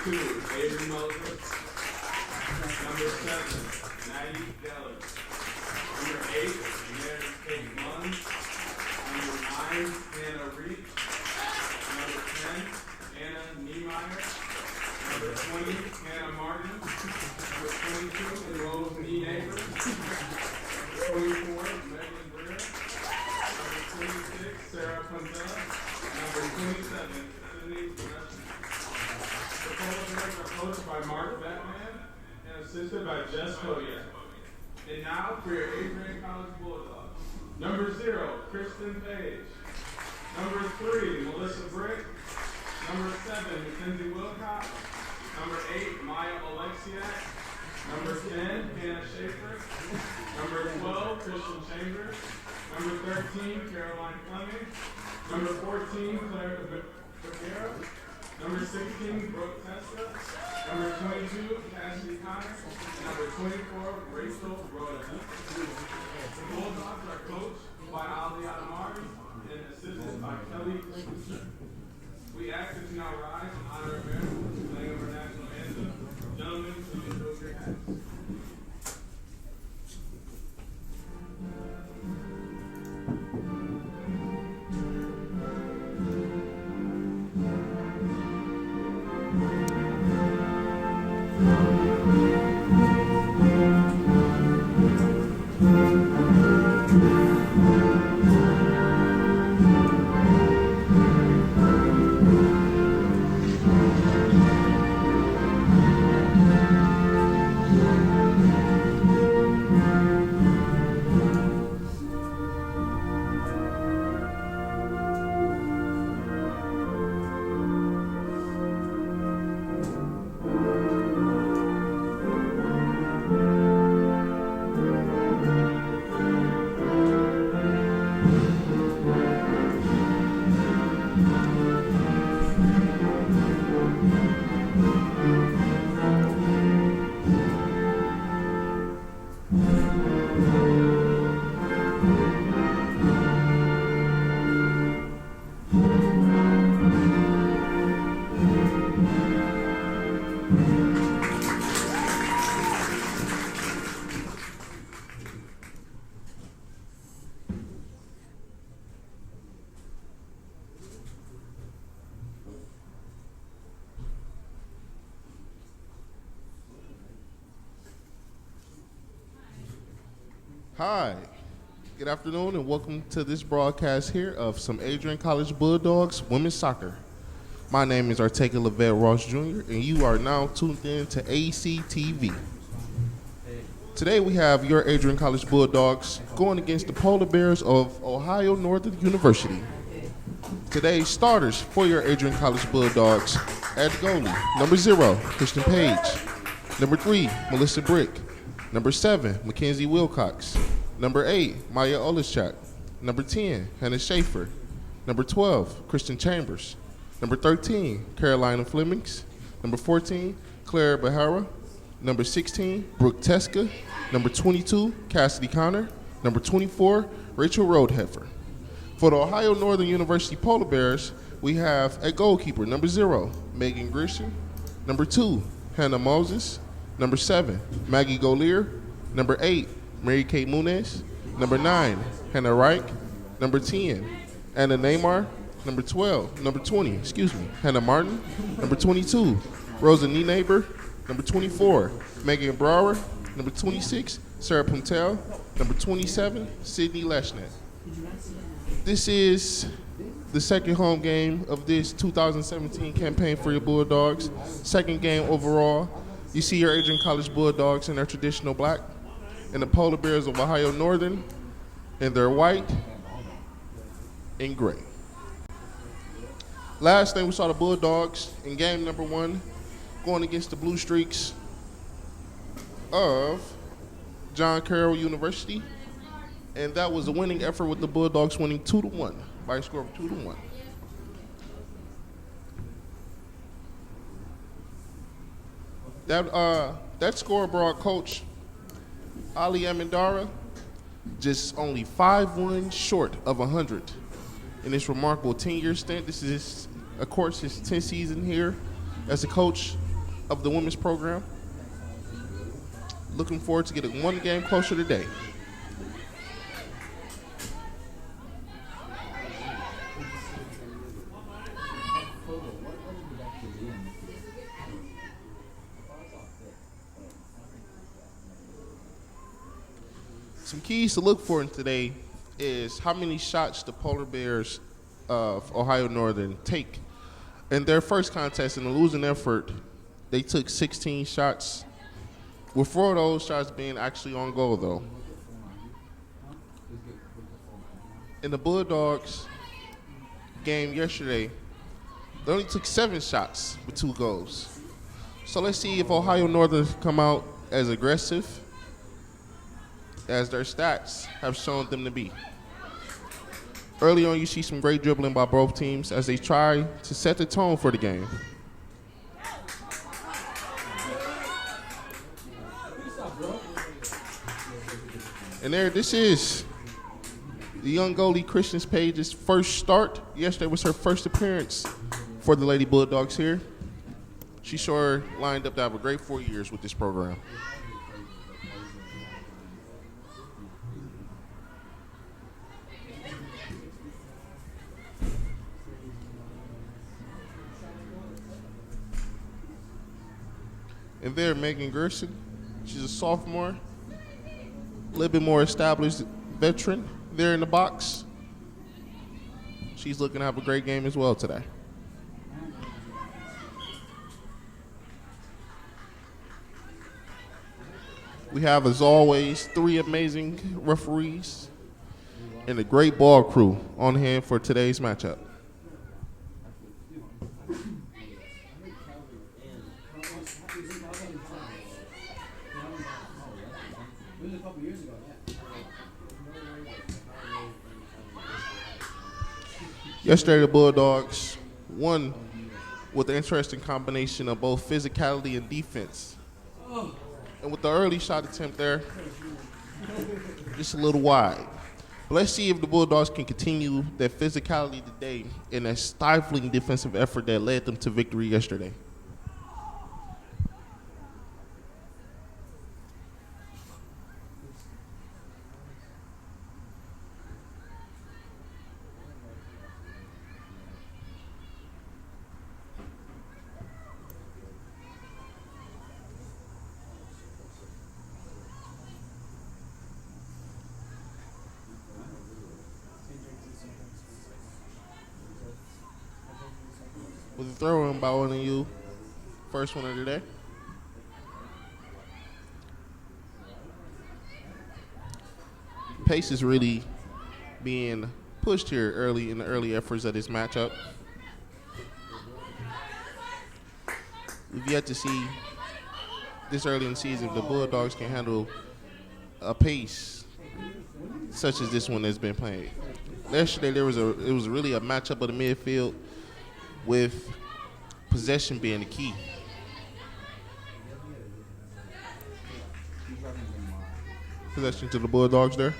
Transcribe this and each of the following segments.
2, Avery Moses. Number 7, Maddie Geller. Number 8, Mary Kate Munn. Number 9, Hannah Reed. Number 10, Anna Niemeyer. Number 20, Hannah Martin. Number 22, Rose Neighbor. Number 24, Megan Greer. Number 26, Sarah Puntella. Number 27, Sydney Gresham. The Polar Bears are coached by Mark Batman and assisted by Jess Kodiak. And now for your Adrian College Bulldogs. Number 0, Kristen Page. Number 3, Melissa Brick. Number 7, Mackenzie Wilcox. Number 8, Maya Alexiak. Number 10, Hannah Schaefer. Number 12, Christian Chambers. Number 13, Caroline Fleming. Number 14, Claire Becerra. Number 16, Brooke Testa. Number 22, Cassidy Connor. And number 24, Rachel Rhoda. The Bulldogs are coached by Ali Adamari and assisted by Kelly Christensen. We ask that you now rise in honor of America, playing of our national anthem. Gentlemen, please remove your hats. Hi, good afternoon and welcome to this broadcast here of some Adrian College Bulldogs women's soccer. My name is Artega Levette Ross Jr. and you are now tuned in to ACTV. Today we have your Adrian College Bulldogs going against the Polar Bears of Ohio Northern University. Today's starters for your Adrian College Bulldogs at goalie, number 0, Christian Page. Number 3, Melissa Brick. Number 7, Mackenzie Wilcox. Number 8, Maya Oleschak. Number 10, Hannah Schaefer. Number 12, Christian Chambers. Number 13, Carolina Flemings. Number 14, Claire Behara. Number 16, Brooke Teska. Number 22, Cassidy Connor. Number 24, Rachel Roadheffer. For the Ohio Northern University Polar Bears, we have at goalkeeper, number 0, Megan Grisham. Number 2, Hannah Moses. Number 7, Maggie Golier. Number 8, Mary Kate Muniz. Number 9, Hannah Reich. Number 10, Anna Neymar. Number 20, Hannah Martin. Number 22, Rosa Neighbor. Number 24, Megan Brower. Number 26, Sarah Puntel. Number 27, Sydney Leshnet. This is the second home game of this 2017 campaign for your Bulldogs. Second game overall. You see your Adrian College Bulldogs in their traditional black, and the Polar Bears of Ohio Northern in their white and gray. Last thing we saw the Bulldogs in game number 1 going against the Blue Streaks of John Carroll University, and that was a winning effort with the Bulldogs winning 2-1 by a score of 2-1. That score brought Coach Ali Amendara just only 5 wins short of 100 in this remarkable 10-year stint. This is, of course, his 10th season here as a coach of the women's program. Looking forward to getting one game closer today. Some keys to look for in today is how many shots the Polar Bears of Ohio Northern take. In their first contest, in the losing effort, they took 16 shots, with 4 of those shots being actually on goal, though. In the Bulldogs game yesterday, they only took 7 shots with 2 goals. So let's see if Ohio Northern come out as aggressive as their stats have shown them to be. Early on, you see some great dribbling by both teams as they try to set the tone for the game. And there, this is the young goalie Christian Page's first start. Yesterday was her first appearance for the Lady Bulldogs here. She sure lined up to have a great 4 years with this program. And there, Megan Gerson, she's a sophomore, a little bit more established veteran there in the box. She's looking to have a great game as well today. We have, as always, 3 amazing referees and a great ball crew on hand for today's matchup. Yesterday, the Bulldogs won with an interesting combination of both physicality and defense. And with the early shot attempt there, just a little wide. But let's see if the Bulldogs can continue that physicality today and that stifling defensive effort that led them to victory yesterday. With a throw in by one of you, first one of the day. Pace is really being pushed here early in the early efforts of this matchup. We've yet to see this early in the season if the Bulldogs can handle a pace such as this one that's been played. Yesterday it was really a matchup of the midfield with possession being the key. Possession to the Bulldogs there.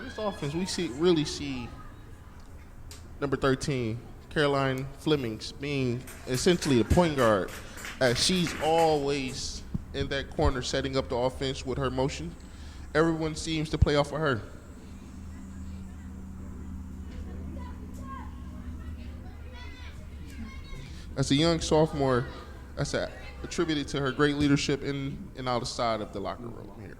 This offense, we really see number 13, Caroline Flemings, being essentially the point guard, as she's always in that corner setting up the offense with her motion. Everyone seems to play off of her. As a young sophomore, that's attributed to her great leadership in and outside of the locker room here.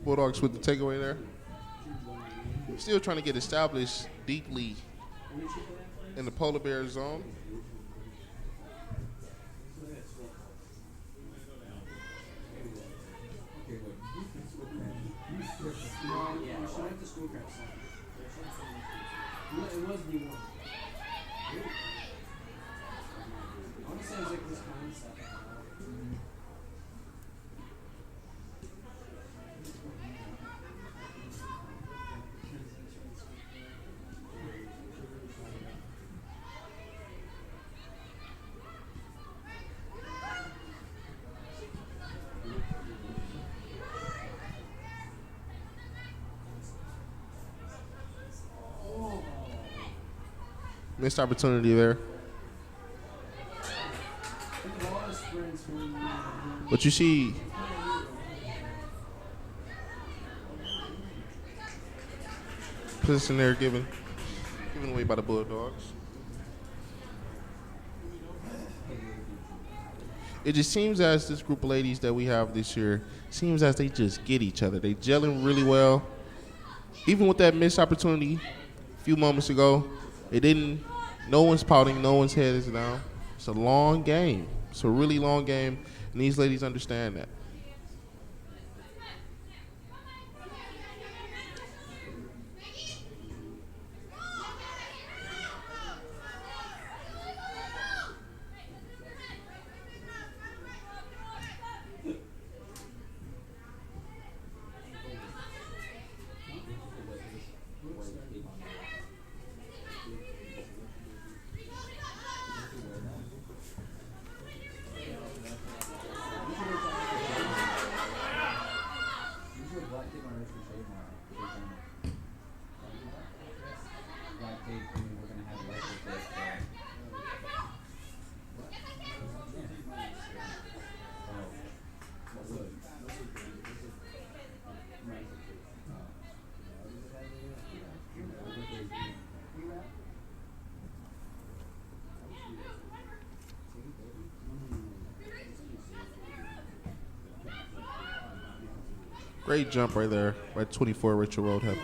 Bulldogs with the takeaway there. Still trying to get established deeply in the polar bear zone. Missed opportunity there. But you see, position there given away by the Bulldogs. It just seems as this group of ladies that we have this year seems as they just get each other. They gelling really well. Even with that missed opportunity a few moments ago, it didn't. No one's pouting. No one's head is down. It's a long game. It's a really long game, and these ladies understand that. Great jump right there by 24 Rachel Roadheffer.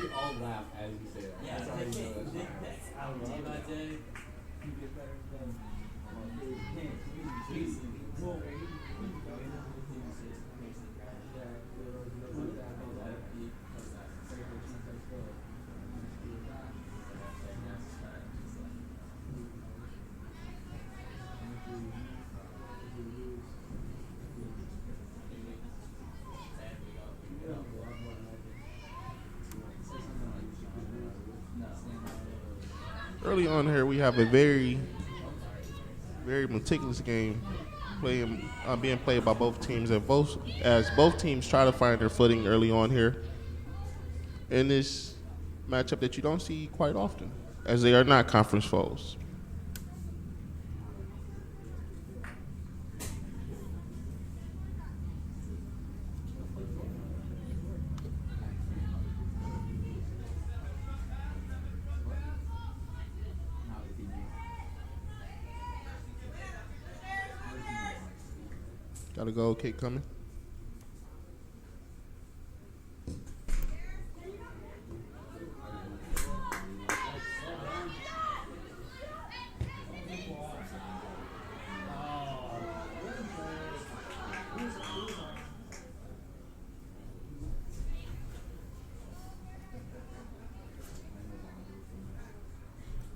We all laugh as you say it. Yeah, That's how you know that's fine. I love that day. You get better than Early on here, we have a very meticulous game being played by both teams, and both teams try to find their footing early on here in this matchup that you don't see quite often, as they are not conference foes. Gotta go, Kate coming.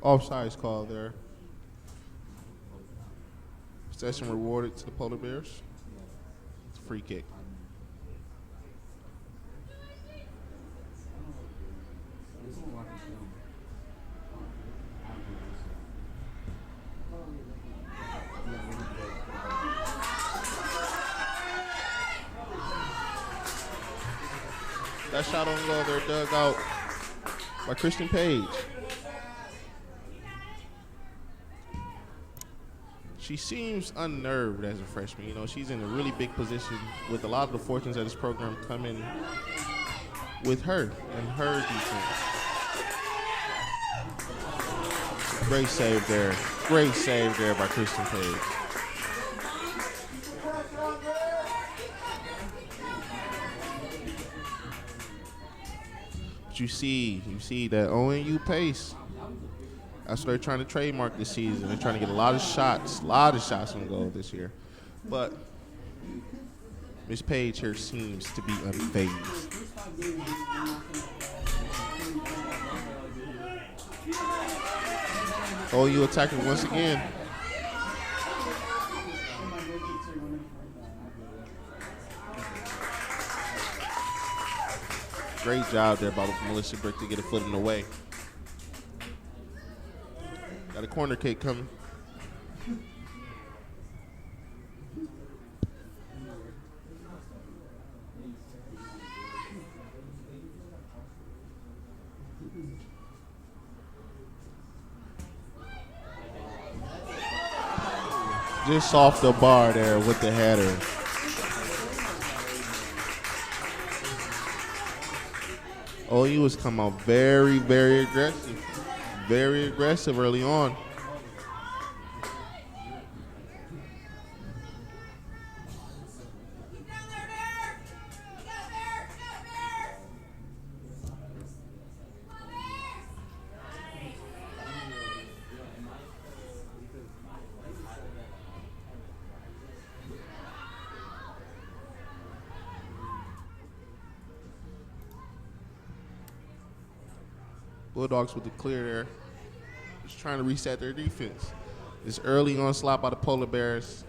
Offsides call there. Possession rewarded to the Polar Bears. It's a free kick. That shot on goal there dug out by Christian Page. She seems unnerved as a freshman. You know, she's in a really big position with a lot of the fortunes of this program coming with her and her defense. Great save there. Great save there by Christian Page. But you see that ONU pace. That's what they're trying to trademark this season. They're trying to get a lot of shots on goal this year. But Miss Page here seems to be unfazed. OU attacking once again. Great job there by Melissa Brick to get a foot in the way. Got a corner kick coming. Just off the bar there with the header. OU has come out very, very aggressive. Very aggressive early on. Bulldogs with the clear there. Just trying to reset their defense. This early onslaught by the Polar Bears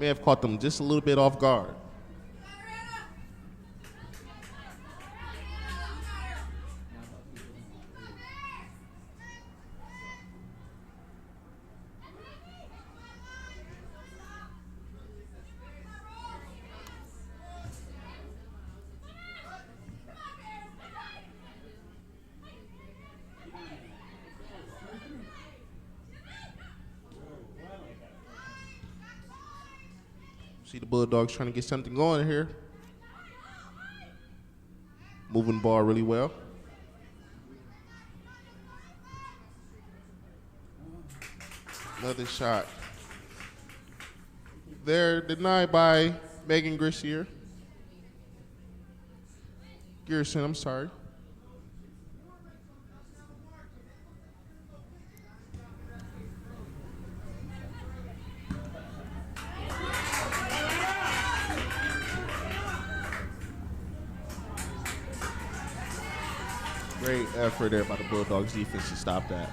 may have caught them just a little bit off guard. See the Bulldogs trying to get something going here. Moving the ball really well. Another shot. They're denied by Megan Gerson, I'm sorry. Great effort there by the Bulldogs defense to stop that.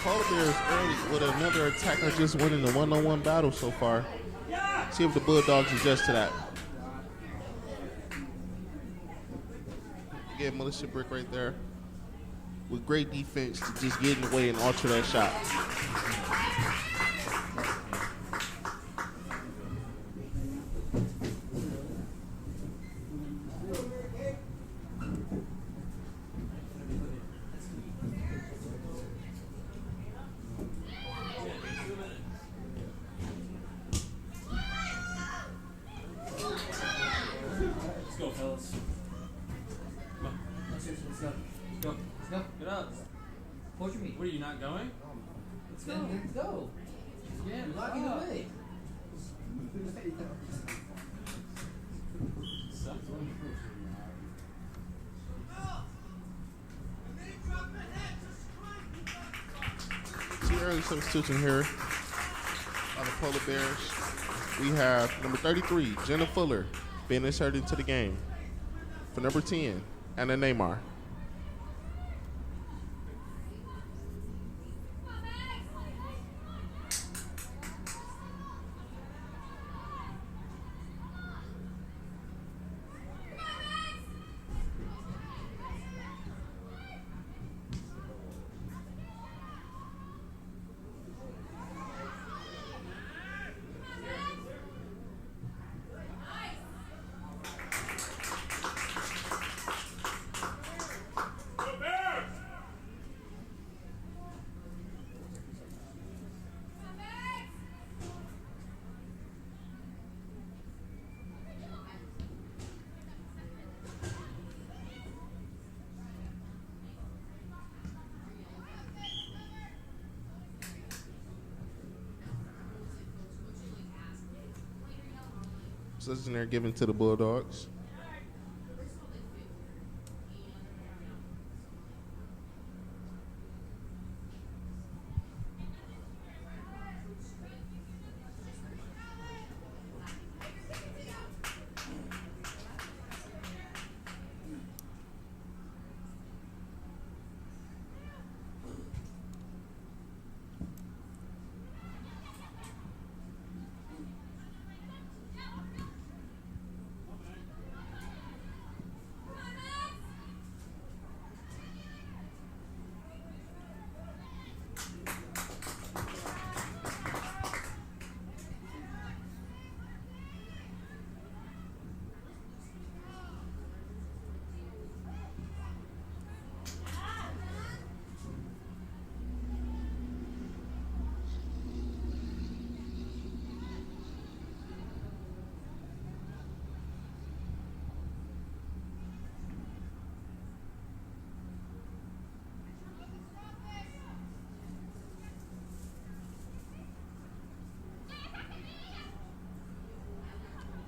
Polar Bears early with another attacker just winning the one-on-one battle so far. See if the Bulldogs adjust to that. Again, Melissa Brick right there with great defense to just get in the way and alter that shot. Let's go, fellas. Come on. Let's go. Let's go. Get up. Push me. What, are you not going? Let's go. Let's go. Yeah, we're blocking the way. See early substitution here by the Polar Bears. We have number 33, Jenna Fuller, being inserted into the game. For number 10, Anna Neymar. Possession there given to the Bulldogs.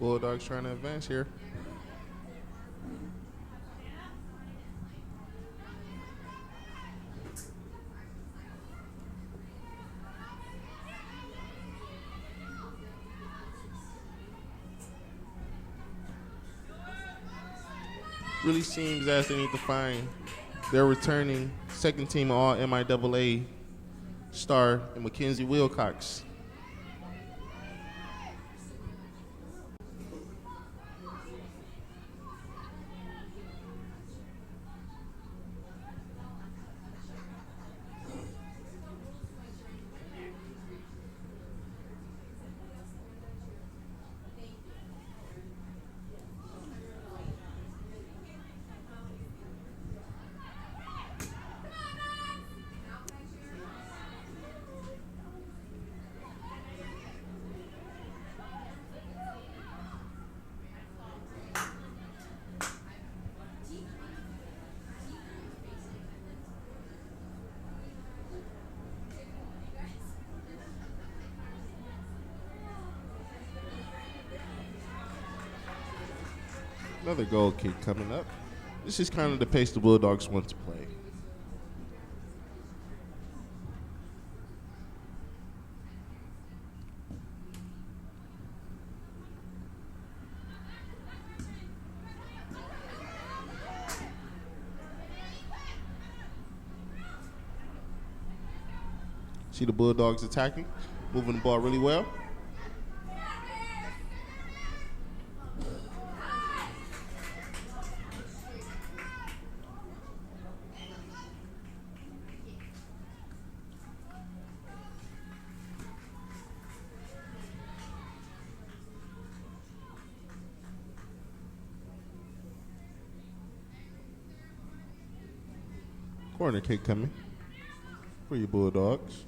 Bulldogs trying to advance here. Really seems as they need to find their returning second team all MIAA star in Mackenzie Wilcox. Another goal kick coming up. This is kind of the pace the Bulldogs want to play. See the Bulldogs attacking, moving the ball really well. Corner kick coming for your Bulldogs.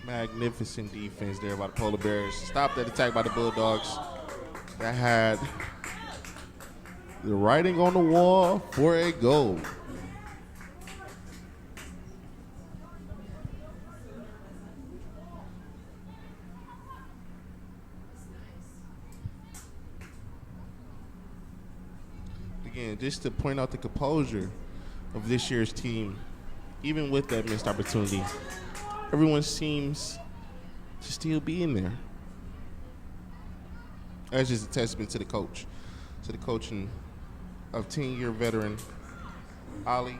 Magnificent defense there by the Polar Bears. Stopped that attack by the Bulldogs. That had the writing on the wall for a goal. Again, just to point out the composure of this year's team, even with that missed opportunity, everyone seems to still be in there. That's just a testament to the coach, to the coaching of 10-year veteran Ali.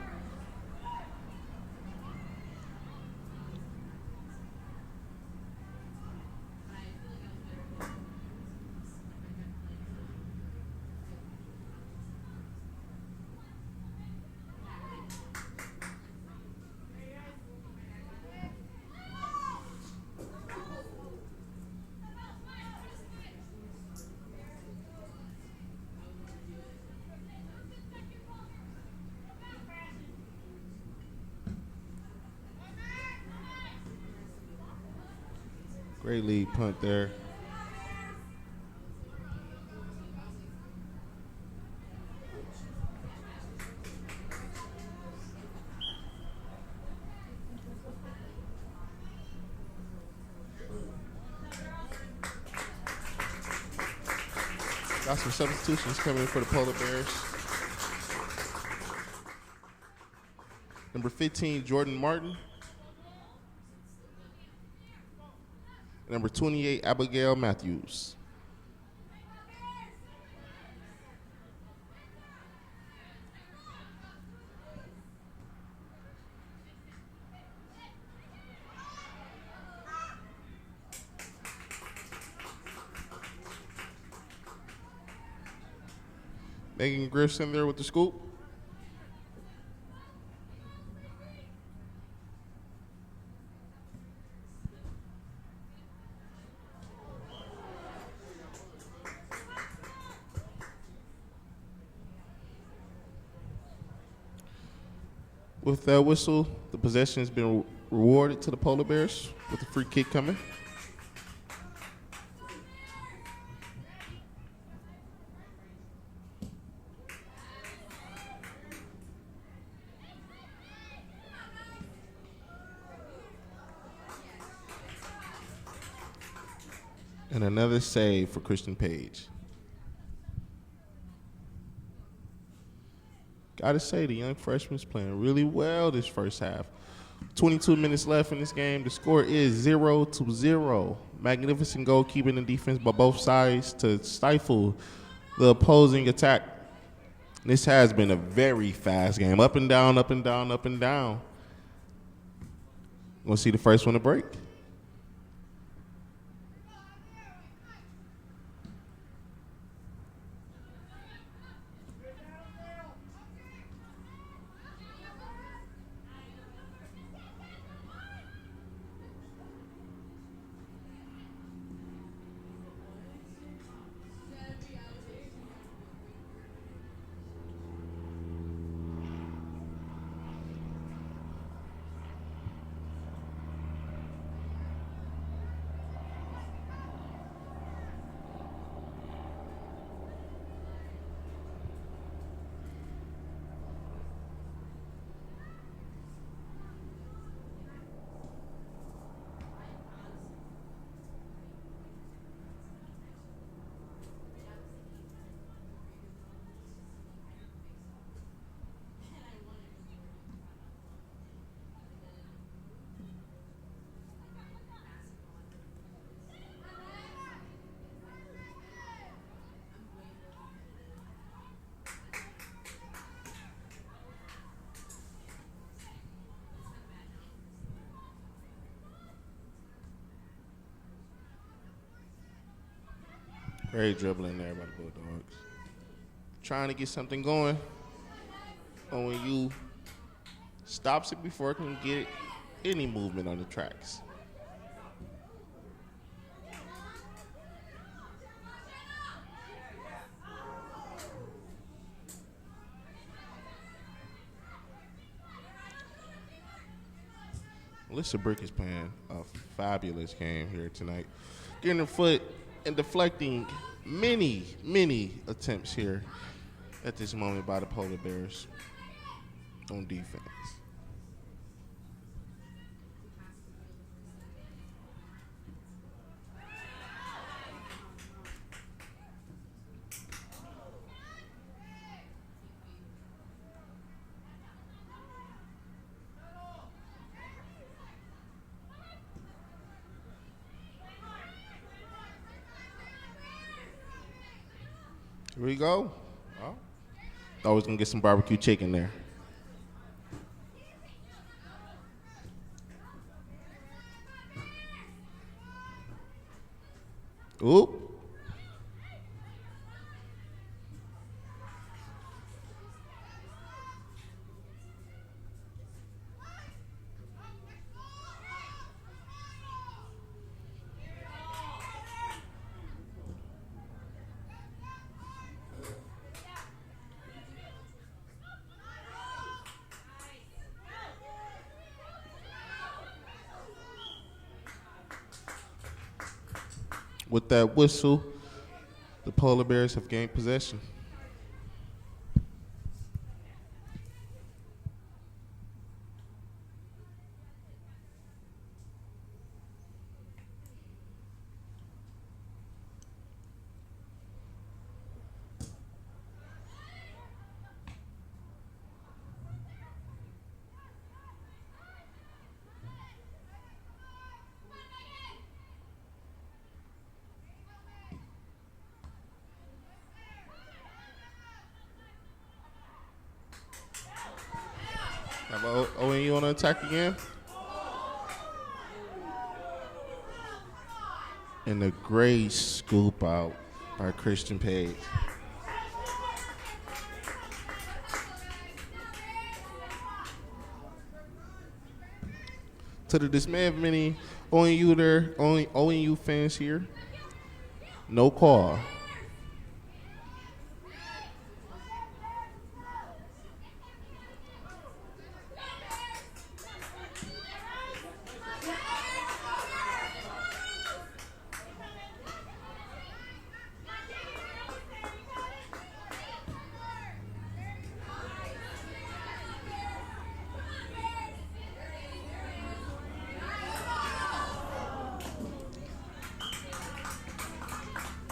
Great lead punt there. Got some substitutions coming in for the Polar Bears. Number 15, Jordan Martin. Number 28, Abigail Matthews. Megan Griffin there with the scoop. With that whistle, the possession has been rewarded to the Polar Bears with a free kick coming. And another save for Christian Page. Gotta say, the young freshman's playing really well this first half. 22 minutes left in this game. The score is 0-0. Magnificent goalkeeping and defense by both sides to stifle the opposing attack. This has been a very fast game. Up and down, up and down, up and down. We'll see the first one to break. Great dribbling there by the Bulldogs. Trying to get something going. And when you stops it before it can get any movement on the tracks. Alyssa Brick is playing a fabulous game here tonight. Getting her foot and deflecting many attempts here at this moment by the Polar Bears on defense. Here we go. Oh. Thought we was going to get some barbecue chicken there. Oop. With that whistle, the Polar Bears have gained possession. ONU on the attack again. And a great scoop out by Christian Page. To the dismay of many ONU fans here, no call.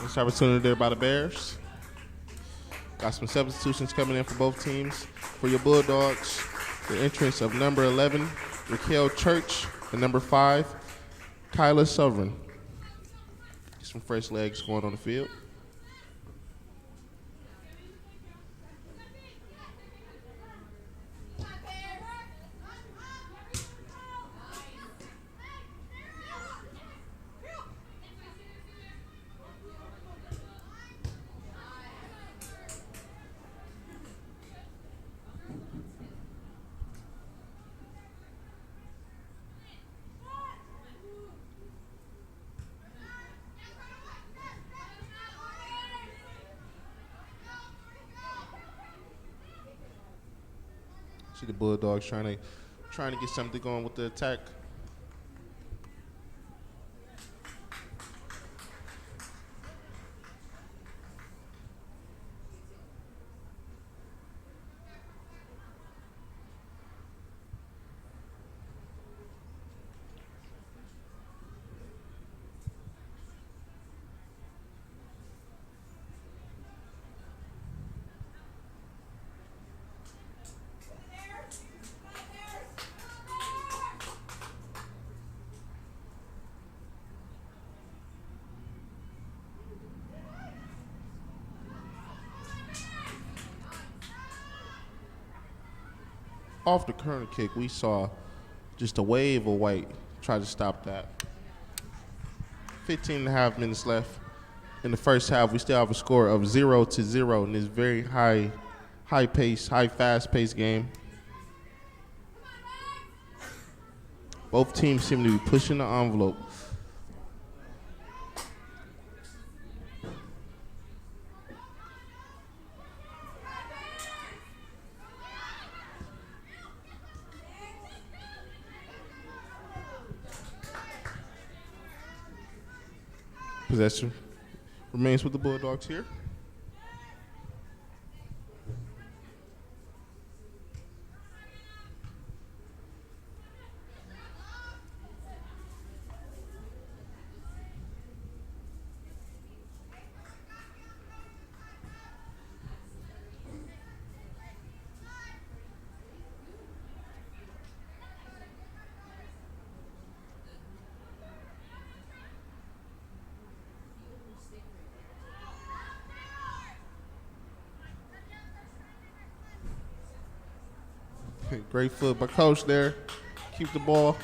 This opportunity there by the Bears. Got some substitutions coming in for both teams. For your Bulldogs, the entrance of number 11, Raquel Church, and number 5, Kyla Sovereign. Some fresh legs going on the field. See the Bulldogs trying to get something going with the attack. Off the corner kick, we saw just a wave of white try to stop that. 15 and a half minutes left in the first half. We still have a score of 0-0 in this very fast-paced game. Both teams seem to be pushing the envelope. Possession remains with the Bulldogs here. Great foot by Coach there. Keep the ball.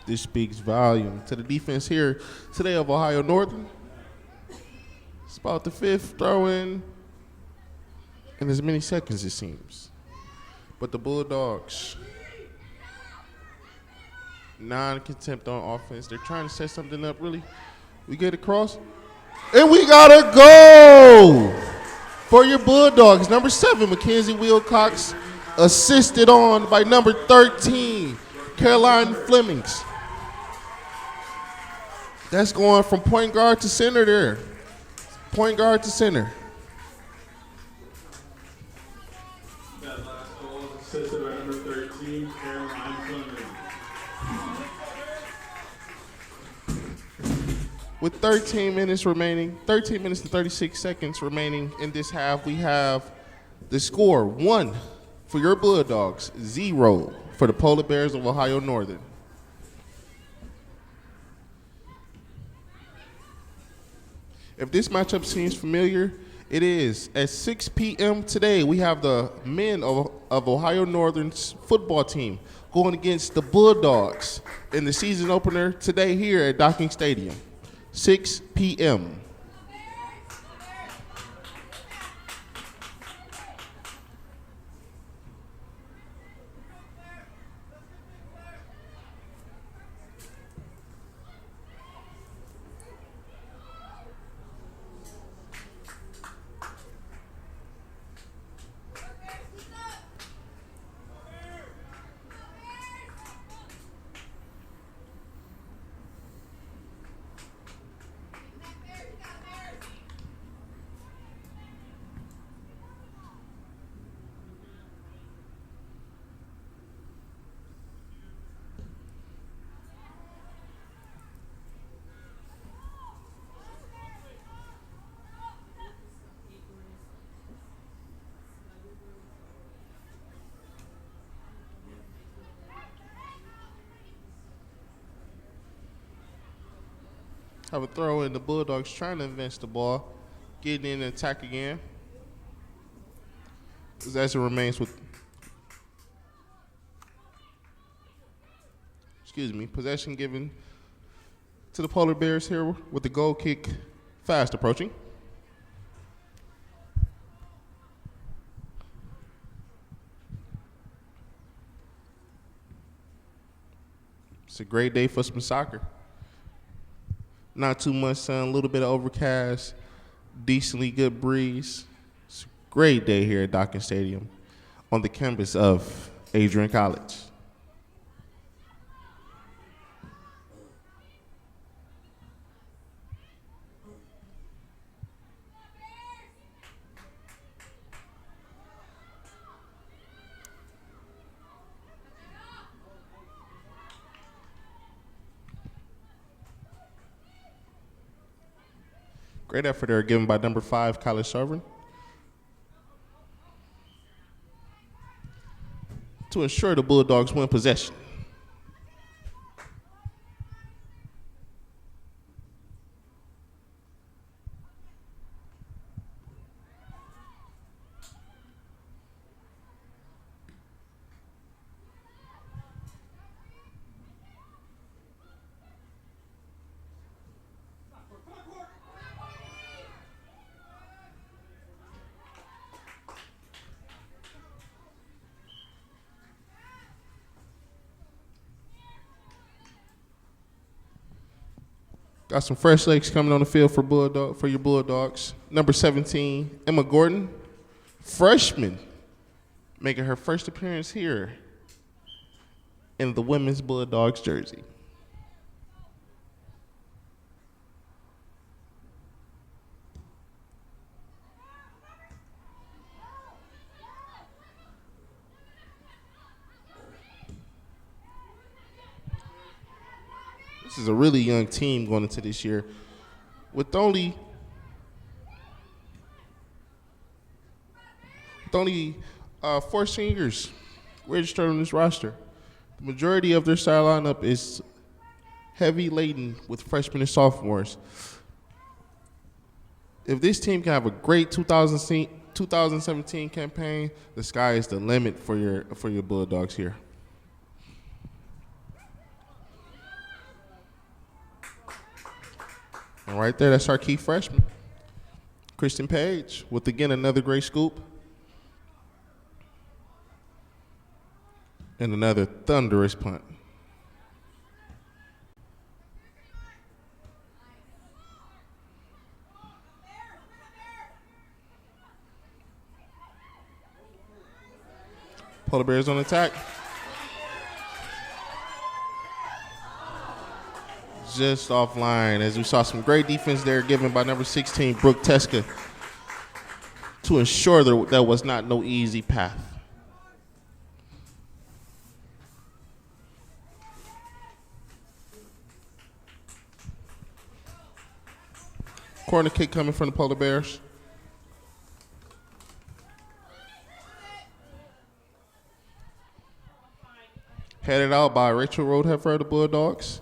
This speaks volume to the defense here today of Ohio Northern. It's about the 5th throw-in in as many seconds, it seems. But the Bulldogs, non-contempt on offense. They're trying to set something up, really. We get across. And we got a goal for your Bulldogs. Number 7, Mackenzie Wilcox, assisted on by number 13, Caroline Flemings. That's going from point guard to center there. Point guard to center. That last goal is assisted by number 13, Caroline Fleming. With 13 minutes remaining, 13 minutes and 36 seconds remaining in this half, we have the score 1 for your Bulldogs, 0 for the Polar Bears of Ohio Northern. If this matchup seems familiar, it is. At 6 p.m. today, we have the men of Ohio Northern's football team going against the Bulldogs in the season opener today here at Docking Stadium. 6 p.m. Have a throw in. The Bulldogs trying to advance the ball, getting in and attack again. Possession remains with, possession given to the Polar Bears here with the goal kick fast approaching. It's a great day for some soccer. Not too much sun, a little bit of overcast, decently good breeze. It's a great day here at Docking Stadium on the campus of Adrian College. Great effort there given by number 5, Kyler Shervin, to ensure the Bulldogs win possession. Got some fresh legs coming on the field for your Bulldogs. Number 17, Emma Gordon, freshman, making her first appearance here in the women's Bulldogs jersey. This is a really young team going into this year with only 4 seniors registered on this roster. The majority of their star lineup is heavy laden with freshmen and sophomores. If this team can have a great 2017 campaign, the sky is the limit for your Bulldogs here. And right there, that's our key freshman, Kristen Page, with, again, another great scoop. And another thunderous punt. Polar Bears on attack. Just offline, as we saw some great defense there given by number 16, Brooke Teska, to ensure that was not no easy path. Corner kick coming from the Polar Bears. Headed out by Rachel Roadheffer of the Bulldogs.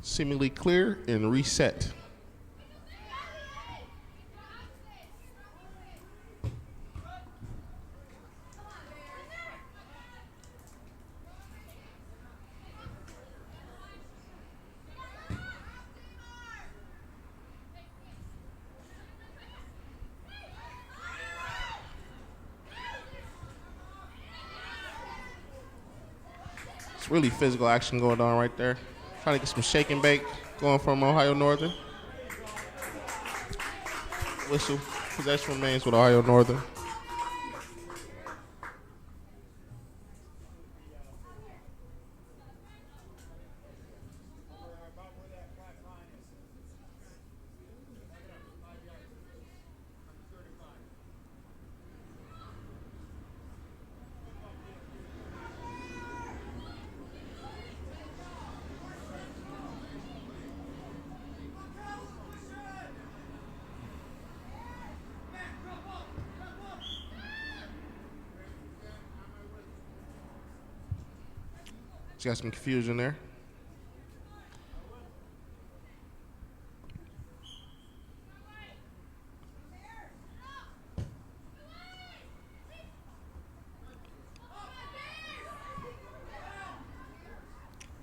Seemingly clear and reset. It's really physical action going on right there. Trying to get some shake and bake going from Ohio Northern. Whistle. Possession remains with Ohio Northern. She got some confusion there.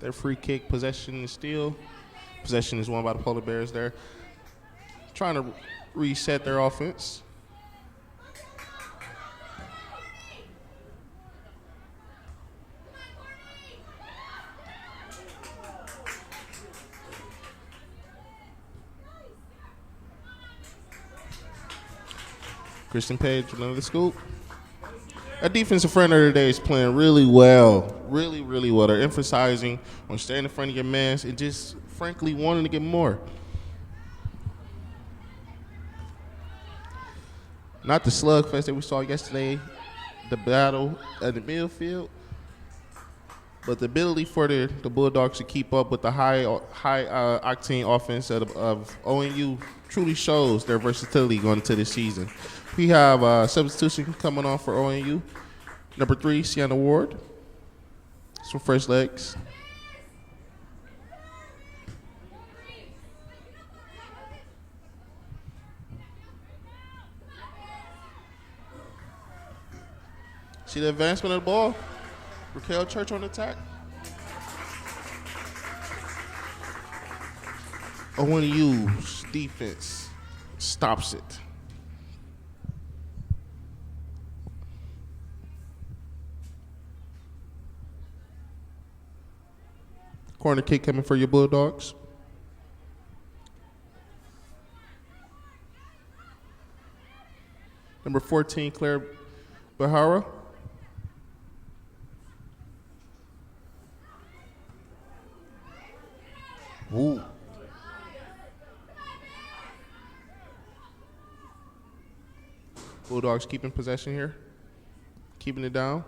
Their free kick possession is still. Possession is won by the Polar Bears there. Trying to reset their offense. Kristen Page with another scoop. Our defensive friend of the day is playing really well. Really, really well. They're emphasizing on staying in front of your man and just, frankly, wanting to get more. Not the slugfest that we saw yesterday, the battle at the midfield, but the ability for the Bulldogs to keep up with the high octane offense of ONU truly shows their versatility going into this season. We have a substitution coming on for ONU. Number 3, Sienna Ward. Some fresh legs. See the advancement of the ball? Raquel Church on attack. ONU's defense stops it. Corner kick coming for your Bulldogs. Number 14, Claire Bahara. Ooh. Bulldogs keeping possession here. Keeping it down.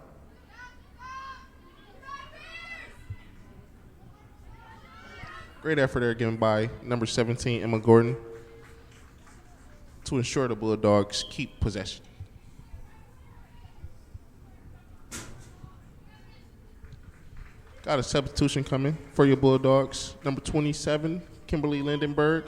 Great effort there given by number 17, Emma Gordon, to ensure the Bulldogs keep possession. Got a substitution coming for your Bulldogs. Number 27, Kimberly Lindenberg.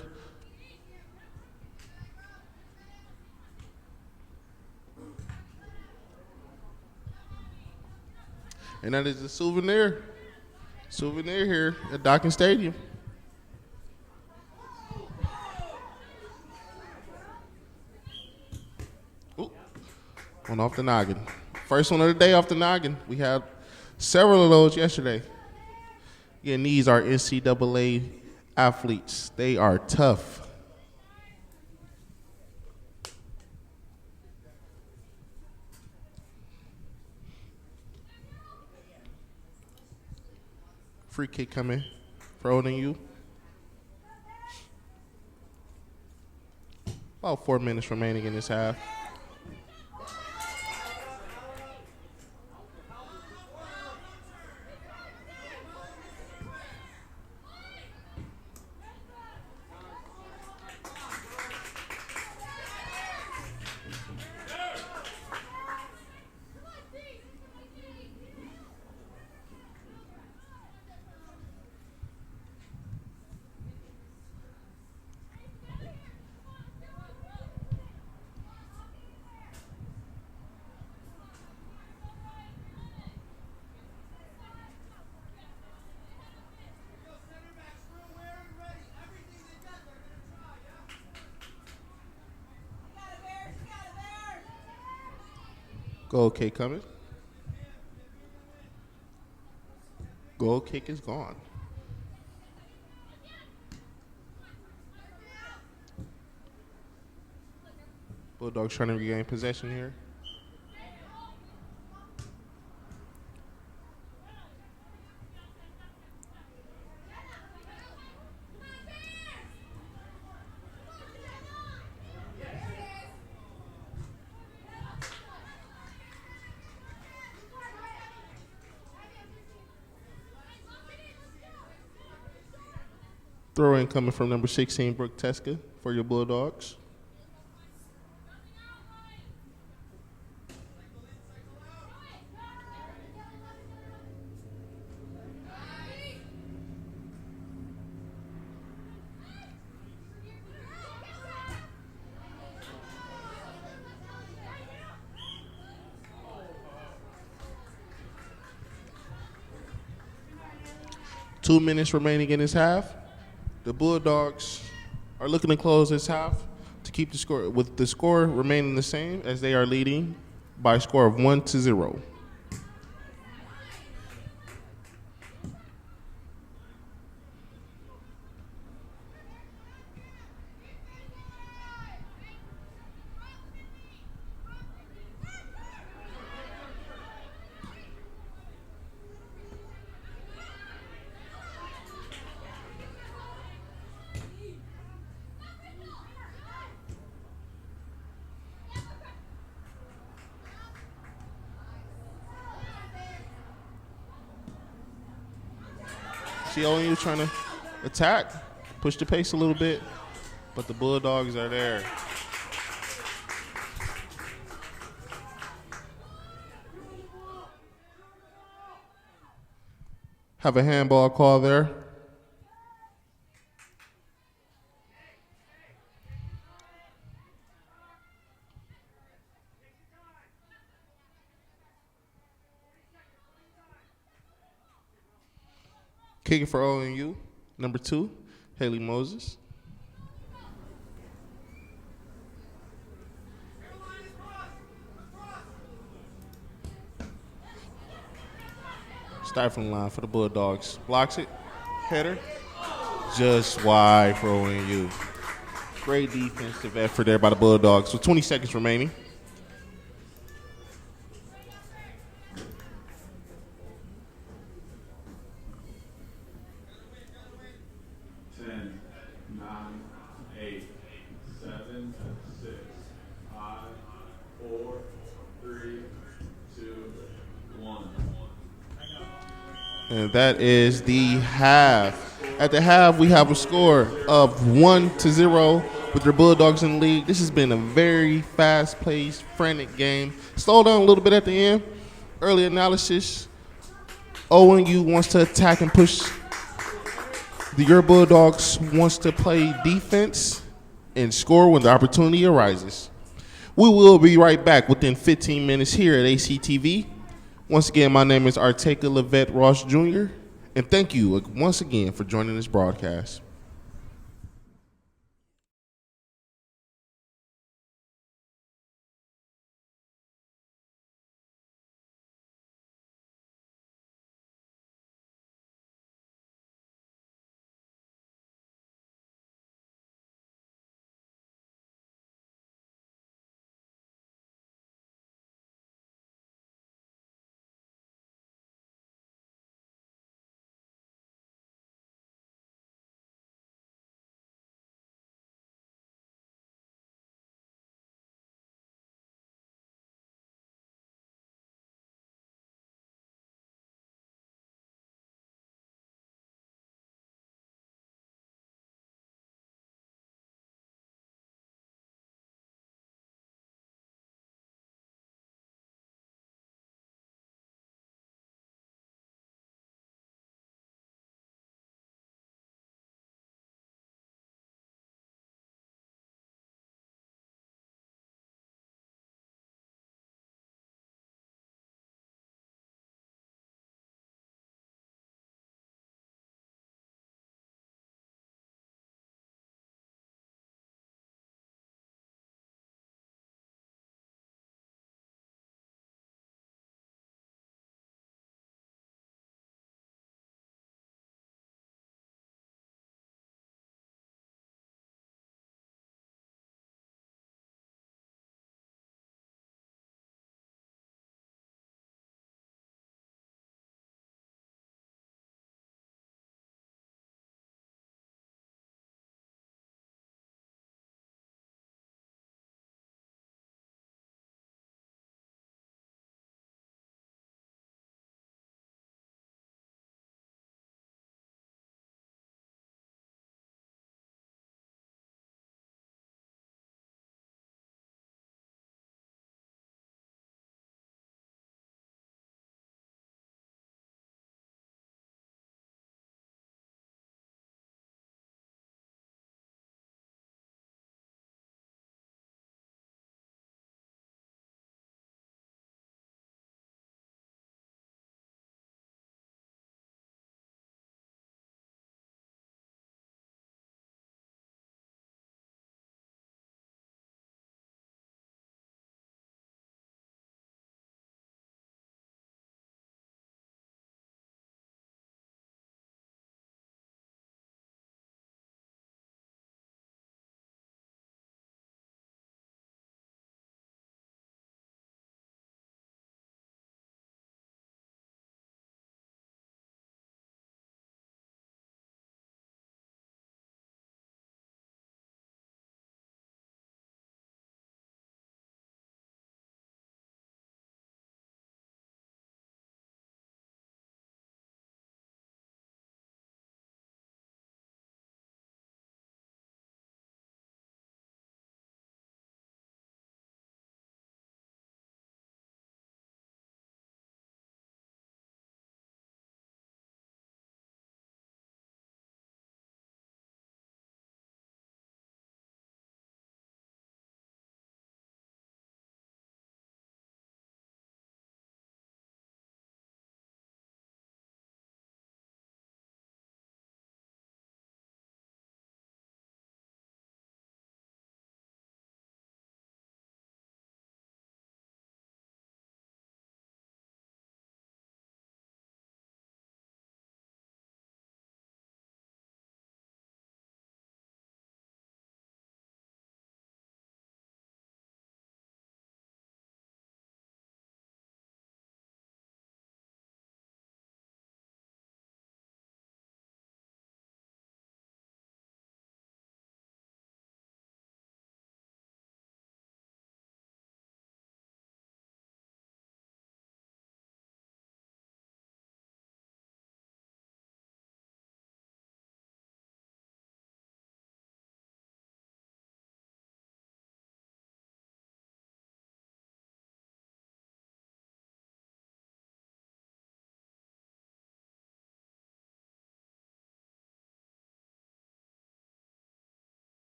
And that is a souvenir here at Docking Stadium. Ooh, one off the noggin. First one of the day off the noggin. We had several of those yesterday. Again, these are NCAA athletes. They are tough. Free kick coming for ONU. About 4 minutes remaining in this half. Goal kick coming. Goal kick is gone. Bulldogs trying to regain possession here. Throw in coming from number 16, Brooke Teska, for your Bulldogs. Two minutes remaining in this half. The Bulldogs are looking to close this half to keep the score, with the score remaining the same as they are leading by a score of 1-0. See OU trying to attack, push the pace a little bit, but the Bulldogs are there. Have a handball call there. Kicking for OU, number 2, Haley Moses. Stifling line for the Bulldogs. Blocks it. Header. Just wide for OU. Great defensive effort there by the Bulldogs. With 20 seconds remaining. And that is the half. At the half, we have a score of 1-0 with your Bulldogs in the lead. This has been a very fast-paced, frantic game. Slow down a little bit at the end. Early analysis. OU wants to attack and push. Your Bulldogs wants to play defense and score when the opportunity arises. We will be right back within 15 minutes here at ACTV. Once again, my name is Arteka Levette Ross Jr., and thank you once again for joining this broadcast.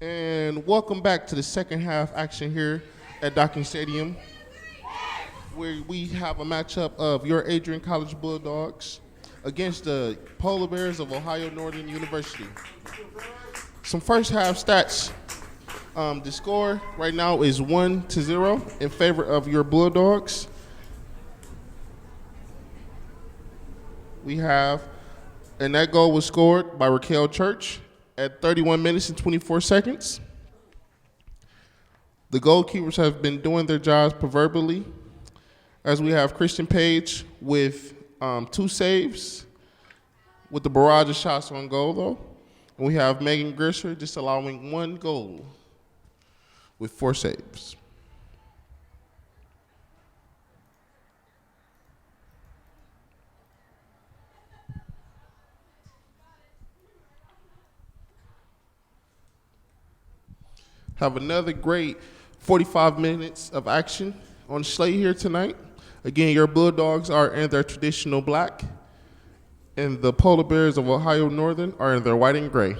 And welcome back to the second half action here at Docking Stadium, where we have a matchup of your Adrian College Bulldogs against the Polar Bears of Ohio Northern University. Some first half stats. The score right now is 1-0 in favor of your Bulldogs. We have, and that goal was scored by Raquel Church at 31 minutes and 24 seconds. The goalkeepers have been doing their jobs proverbially, as we have Christian Page with 2 saves, with the barrage of shots on goal, though. And we have Megan Grisher just allowing 1 goal with 4 saves. Have another great 45 minutes of action on the slate here tonight. Again, your Bulldogs are in their traditional black, and the Polar Bears of Ohio Northern are in their white and gray.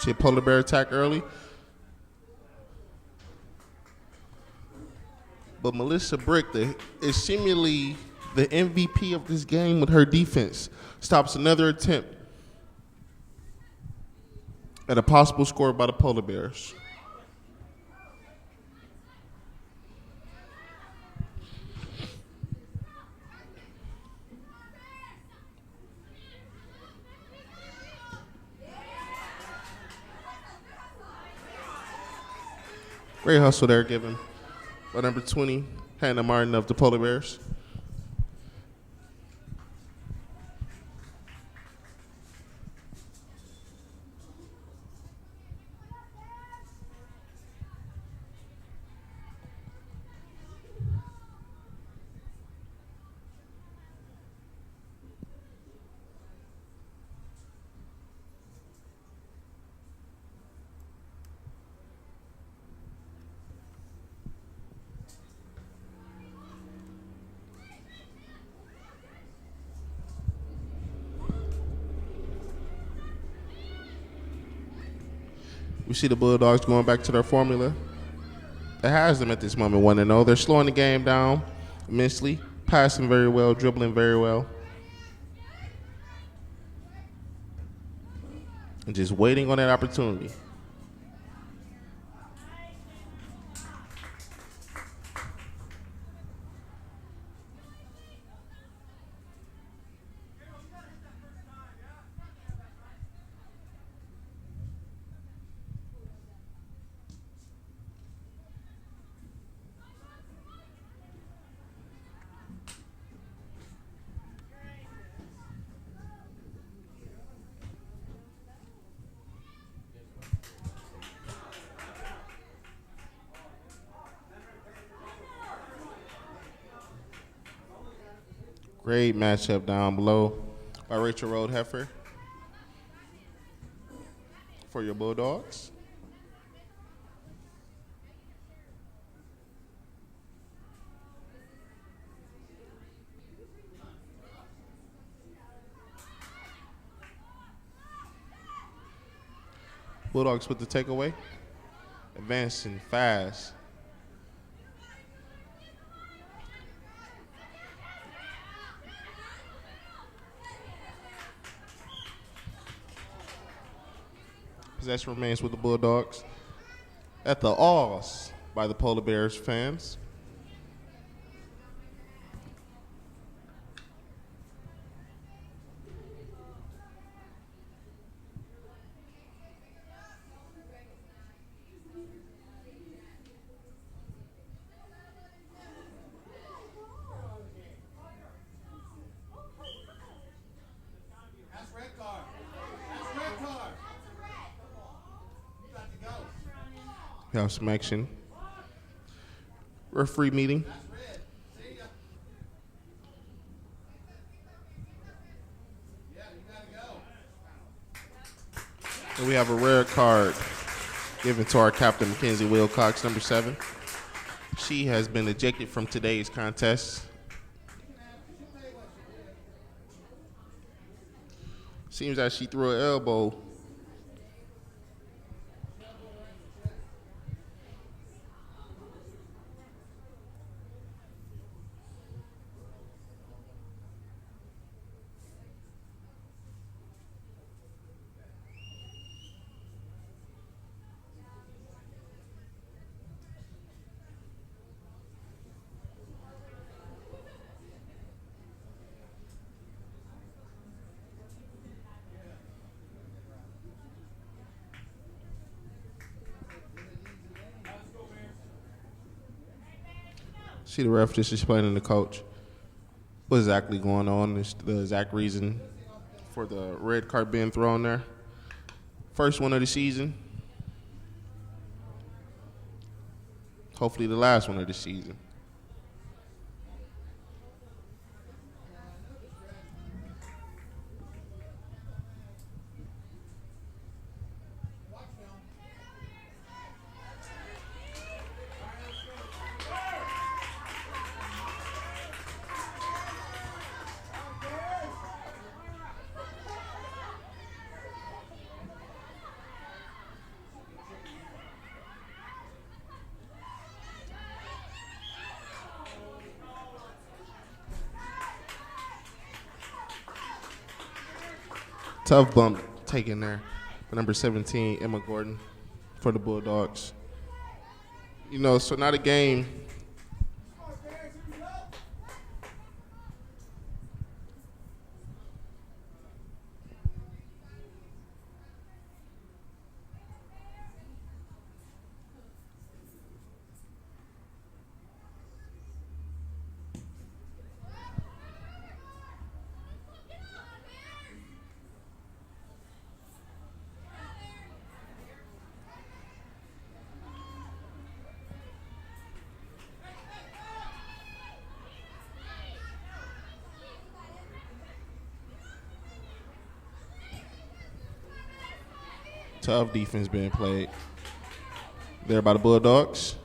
See a Polar Bear attack early. But Melissa Brick is seemingly the MVP of this game with her defense. Stops another attempt at a possible score by the Polar Bears. Great hustle there given by number 20, Hannah Martin of the Polar Bears. We see the Bulldogs going back to their formula that has them at this moment 1-0. They're slowing the game down immensely, passing very well, dribbling very well, and just waiting on that opportunity. Great matchup down below by Rachel Road-Heifer for your Bulldogs. Bulldogs with the takeaway, advancing fast. Possession remains with the Bulldogs at the Alls by the Polar Bears fans. We have some action. Referee meeting. And we have a rare card given to our captain, Mackenzie Wilcox, number 7. She has been ejected from today's contest. Seems that she threw an elbow. See the ref just explaining to the coach what's exactly going on, the exact reason for the red card being thrown there. First one of the season. Hopefully the last one of the season. Tough bump taken there for number 17, Emma Gordon, for the Bulldogs. You know, so not a game. Tough defense being played there by the Bulldogs.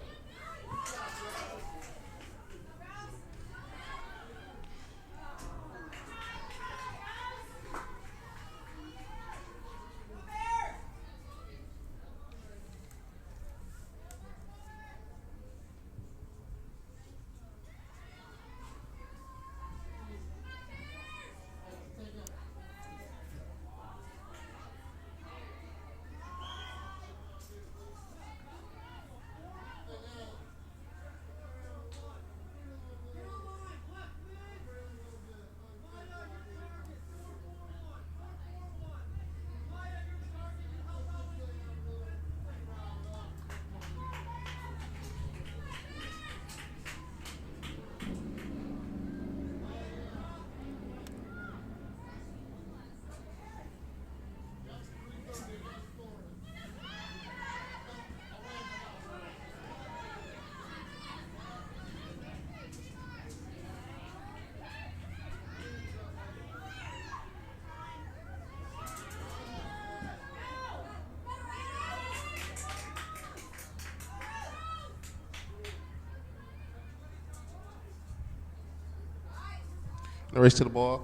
The race to the ball.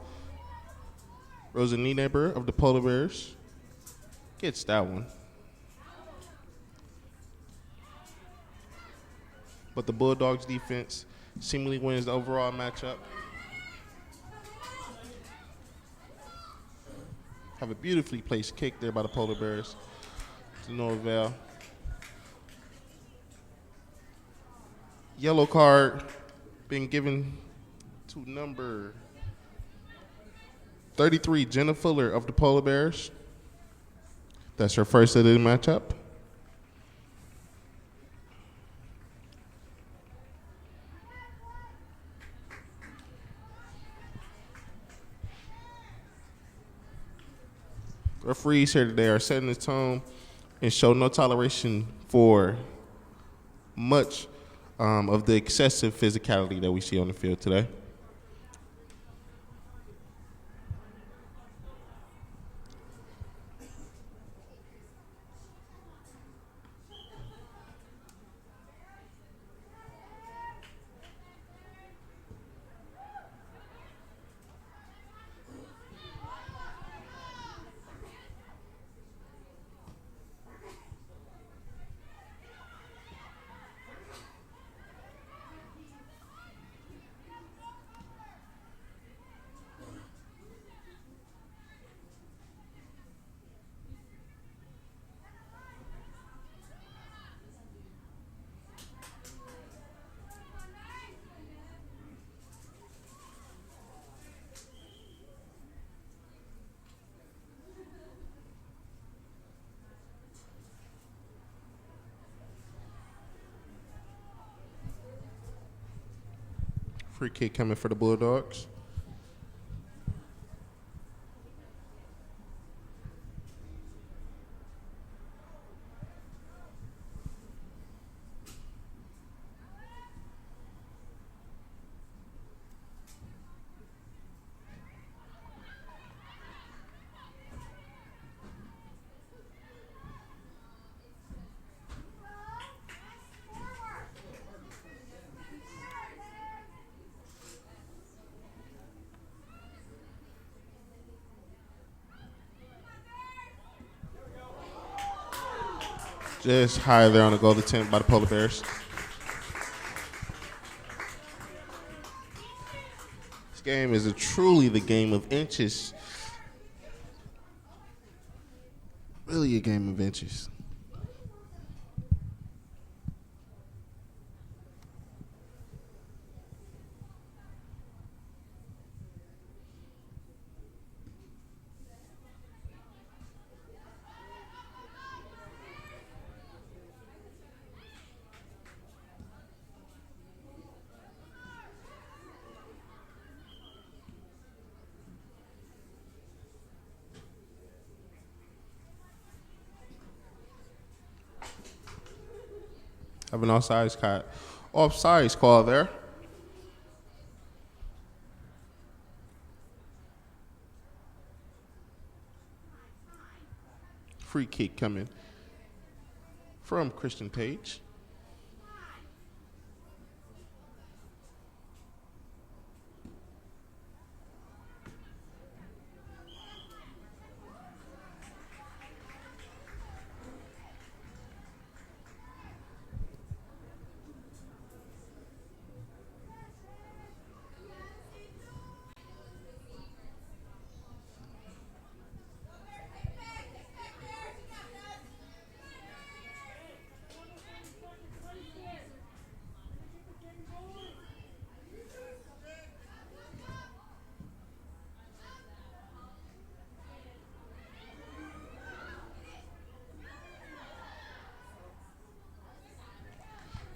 Rosa Nienaber of the Polar Bears gets that one. But the Bulldogs defense seemingly wins the overall matchup. Have a beautifully placed kick there by the Polar Bears to no avail. Yellow card being given to number 33, Jenna Fuller of the Polar Bears. That's her first of the matchup. Referees here today are setting the tone and show no toleration for much of the excessive physicality that we see on the field today. Free kick coming for the Bulldogs. Just high there on the goal attempt by the Polar Bears. This game is truly the game of inches. Really a game of inches. Have an offsides call there. Free kick coming from Christian Page.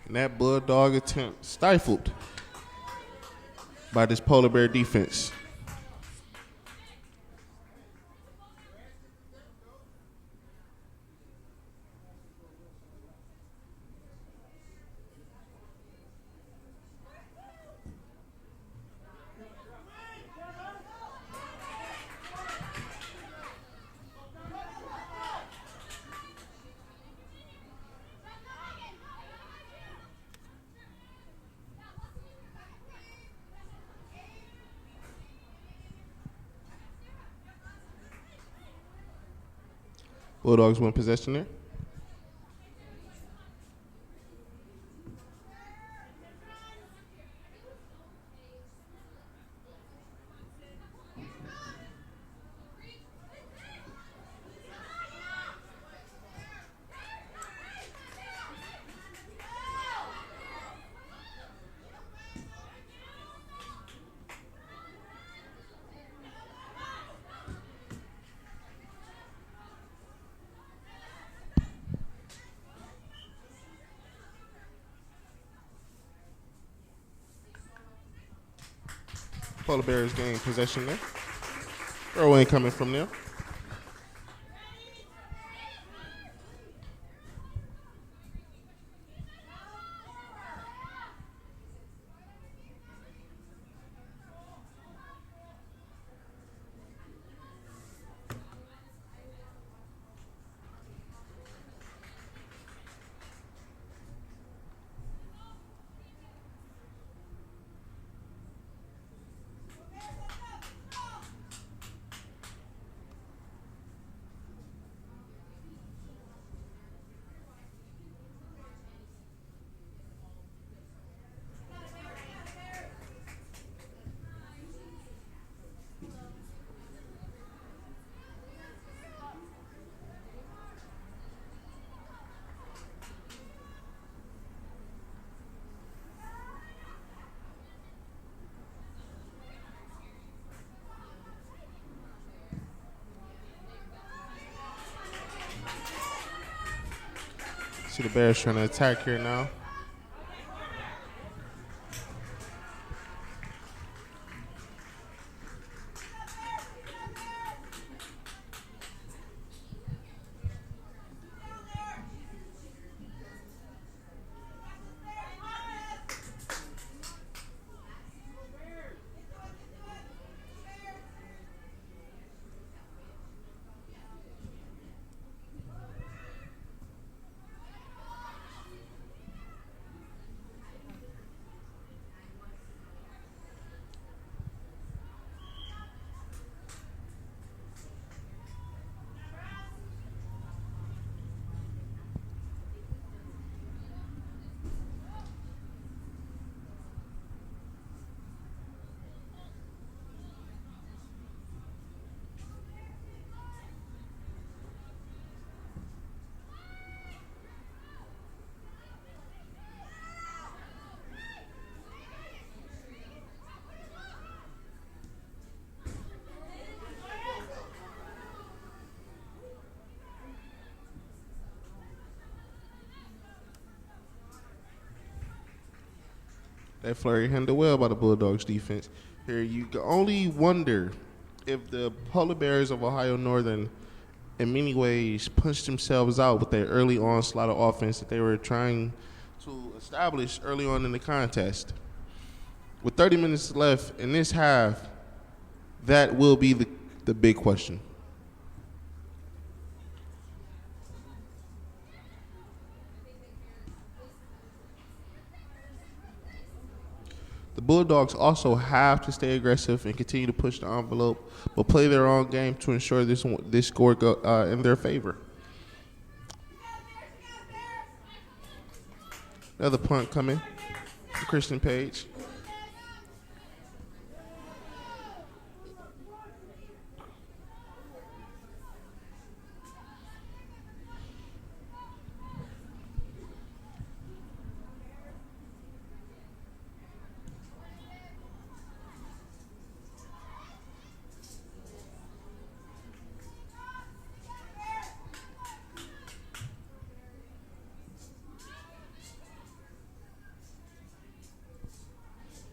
And that Bulldog attempt stifled by this Polar Bear defense. Bulldogs win possession there. Polar Bears gain possession there. Throw in coming from there. See the Bears trying to attack here now. That flurry handled well by the Bulldogs defense. Here you can only wonder if the Polar Bears of Ohio Northern in many ways punched themselves out with their early onslaught of offense that they were trying to establish early on in the contest. With 30 minutes left in this half, that will be the big question. The Bulldogs also have to stay aggressive and continue to push the envelope, but play their own game to ensure this score go in their favor. Another punt coming from Christian Page.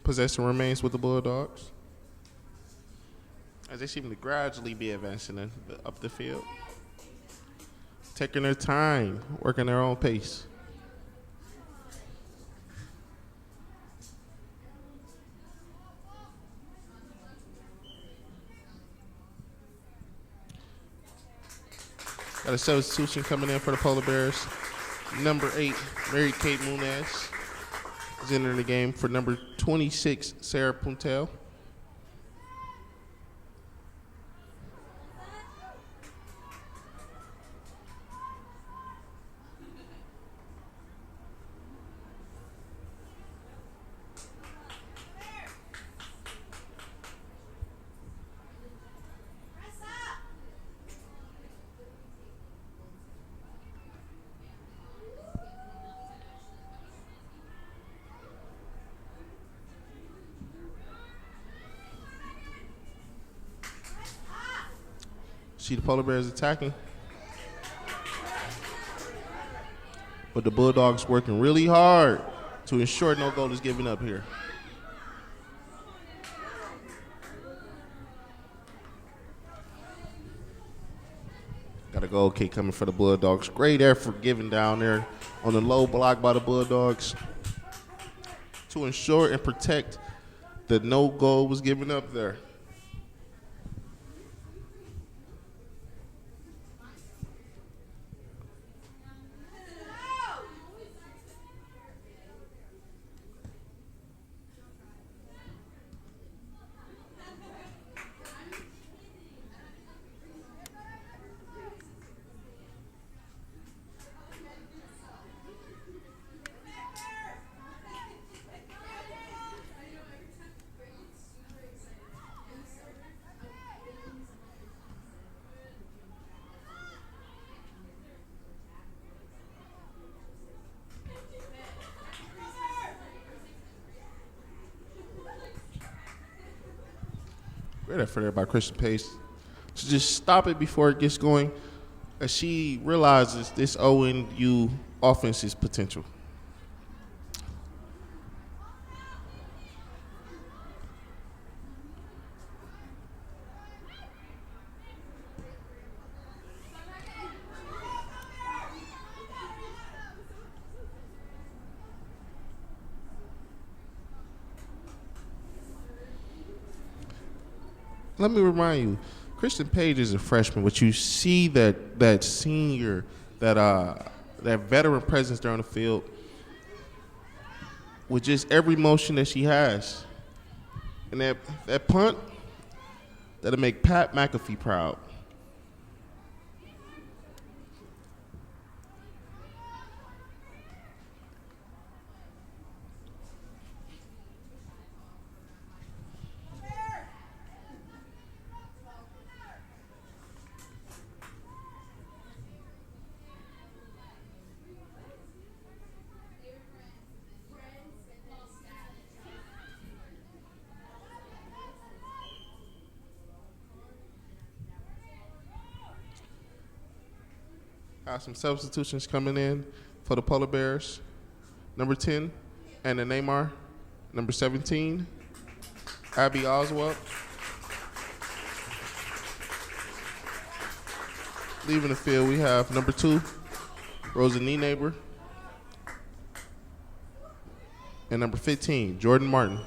Possession remains with the Bulldogs as they seem to gradually be advancing up the field, taking their time, working their own pace. Got a substitution coming in for the Polar Bears. Number 8, Mary Kate Munez is entering the game for number 26, Sarah Puntel. See the Polar Bears attacking. But the Bulldogs working really hard to ensure no goal is given up here. Got a goal kick coming for the Bulldogs. Great effort given down there on the low block by the Bulldogs to ensure and protect that no goal was given up there. Great effort there by Christian Page to just stop it before it gets going. As she realizes this ONU offense's potential. Let me remind you, Christian Page is a freshman, but you see that senior, that veteran presence there on the field with just every motion that she has. And that punt, that'll make Pat McAfee proud. Have some substitutions coming in for the Polar Bears. Number 10, Anna Neymar. Number 17, Abby Oswald. Leaving the field, we have number 2, Rosa Neighbor. And number 15, Jordan Martin.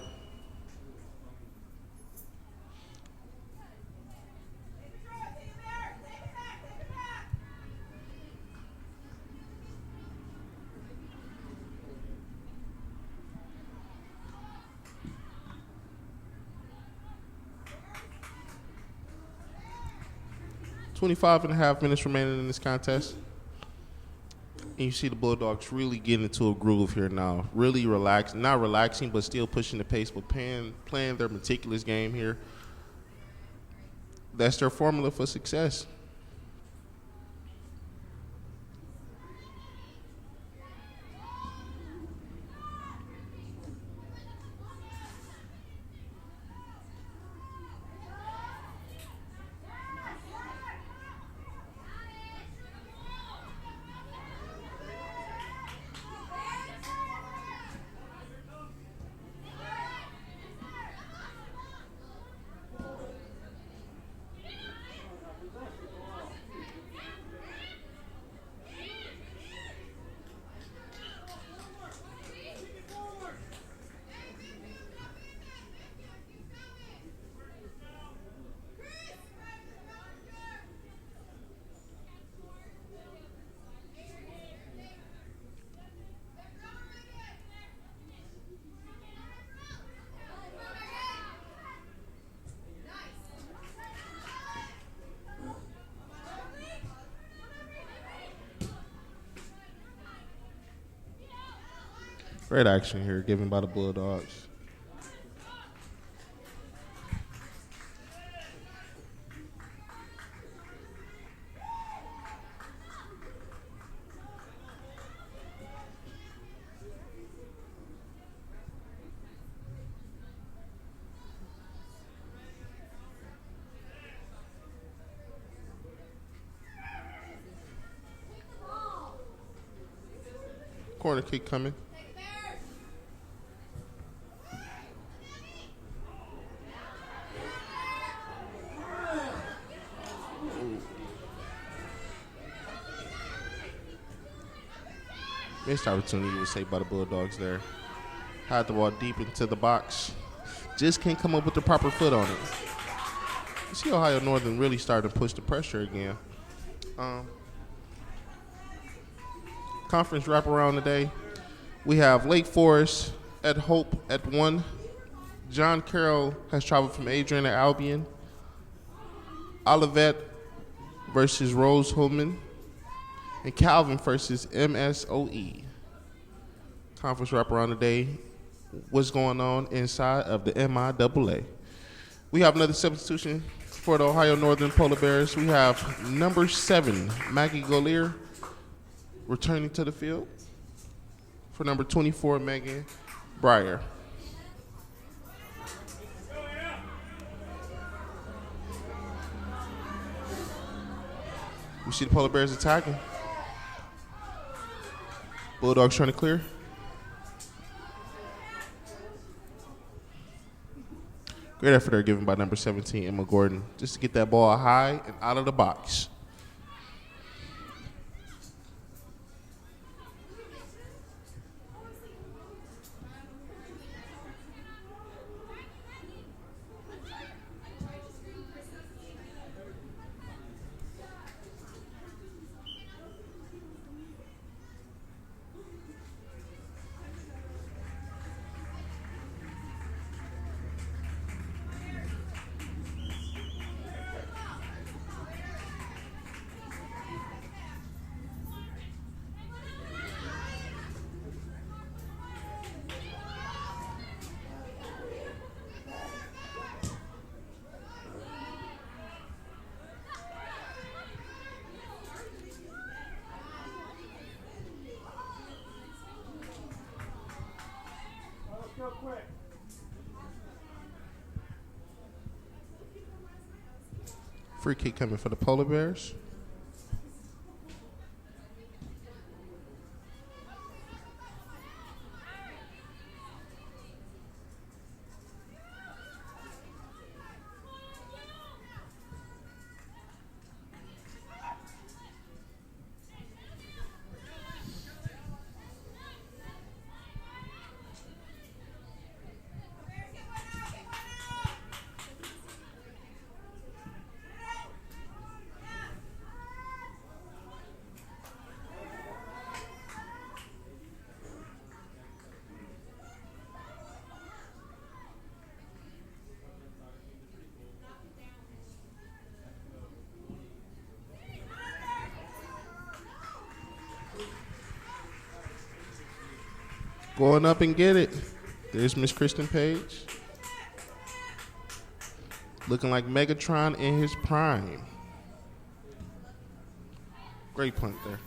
"25 and a half minutes remaining in this contest. And you see the Bulldogs really getting into a groove here now. Really relaxing, not relaxing, but still pushing the pace, but playing their meticulous game here. That's their formula for success. Great action here given by the Bulldogs. Corner kick coming. Missed opportunity was saved by the Bulldogs there. Had the ball deep into the box. Just can't come up with the proper foot on it. You see Ohio Northern really starting to push the pressure again. Conference wraparound today. We have Lake Forest at Hope at 1. John Carroll has traveled from Adrian to Albion. Olivet versus Rose Holman. And Calvin versus MSOE. Conference wraparound today. What's going on inside of the MIAA? We have another substitution for the Ohio Northern Polar Bears. We have number 7, Maggie Golier, returning to the field. For number 24, Megan Breyer. We see the Polar Bears attacking. Bulldogs trying to clear. Great effort there given by number 17, Emma Gordon, just to get that ball high and out of the box. Free kick coming for the Polar Bears. Going up and get it. There's Miss Kristen Page. Looking like Megatron in his prime. Great punt there.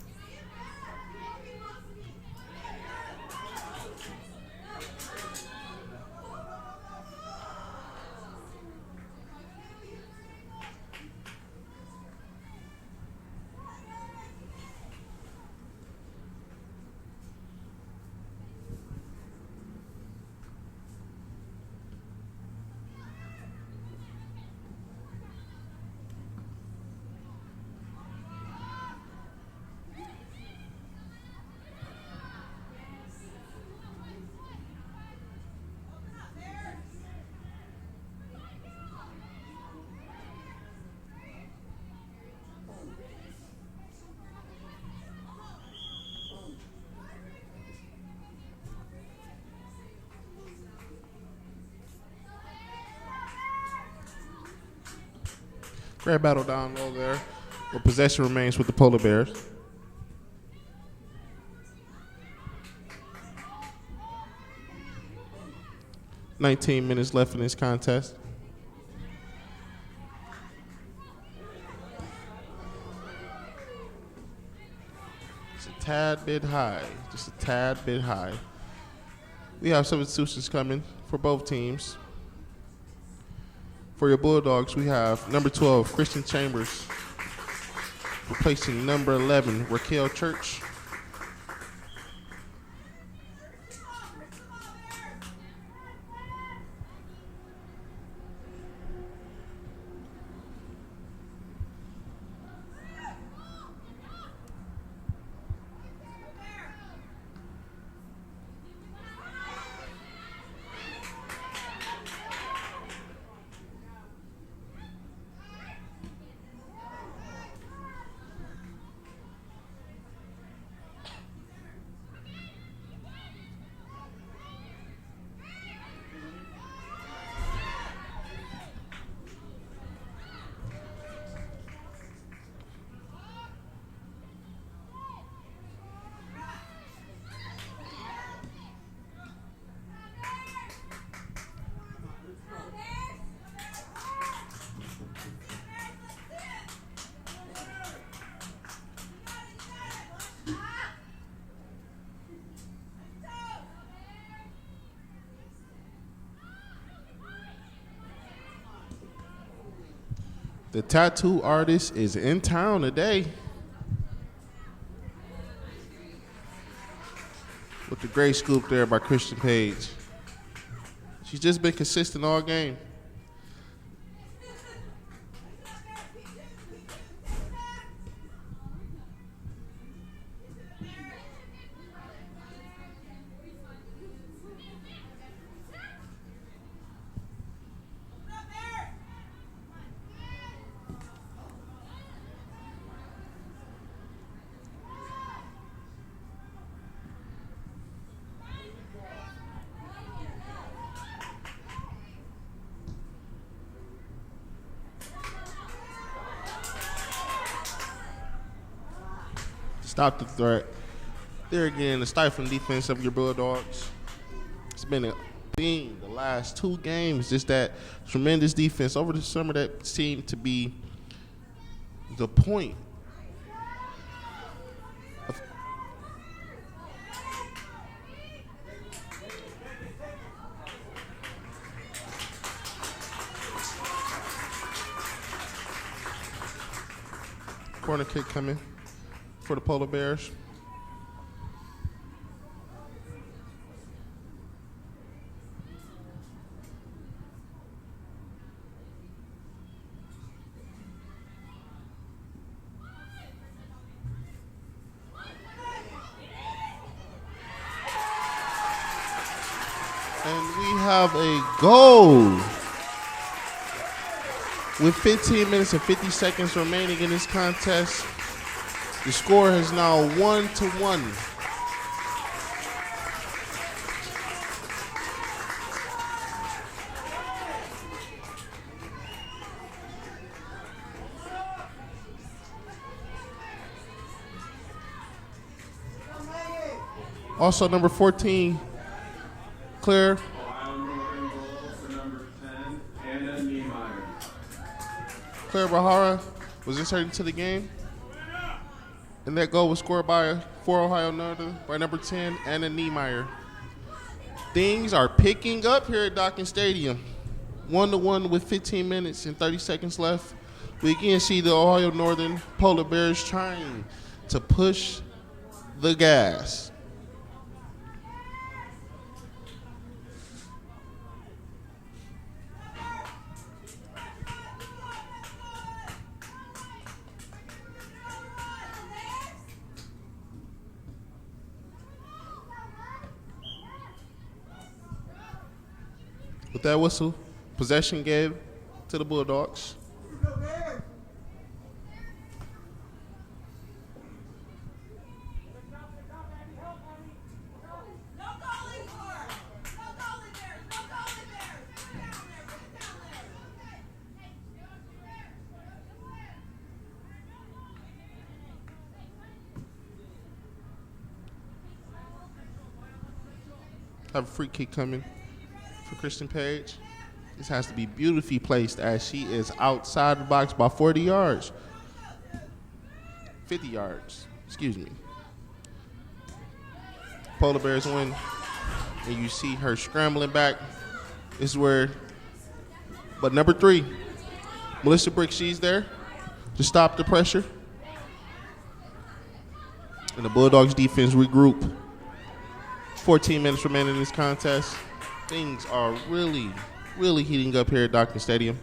Great battle down low there. But possession remains with the Polar Bears. "19 minutes left in this contest. It's a tad bit high. Just a tad bit high. We have substitutions coming for both teams. For your Bulldogs, we have number 12, Christian Chambers, replacing number 11, Raquel Church. The tattoo artist is in town today. The great scoop there by Christian Page. She's just been consistent all game. Stop the threat. There again, the stifling defense of your Bulldogs. It's been a theme the last 2 games, just that tremendous defense over the summer that seemed to be the point. Corner kick coming for the Polar Bears. And we have a goal. With 15 minutes and 50 seconds remaining in this contest, the score is now 1-1. Also, number 14, Claire. Ohio Northern goal for number 10, Anna Niemeyer. Claire Bahara was inserted into the game. And that goal was scored for Ohio Northern by number 10, Anna Niemeyer. Things are picking up here at Docking Stadium. 1-1 with 15 minutes and 30 seconds left. We again see the Ohio Northern Polar Bears trying to push the gas. With that whistle, possession gave to the Bulldogs. Have a free kick coming for Kristen Page. This has to be beautifully placed as she is outside the box by 40 yards. 50 yards, excuse me. Polar Bears win, and you see her scrambling back. This is where, but number 3, Melissa Brick, she's there to stop the pressure. And the Bulldogs defense regroup. 14 minutes remaining in this contest. Things are really, really heating up here at Docking Stadium.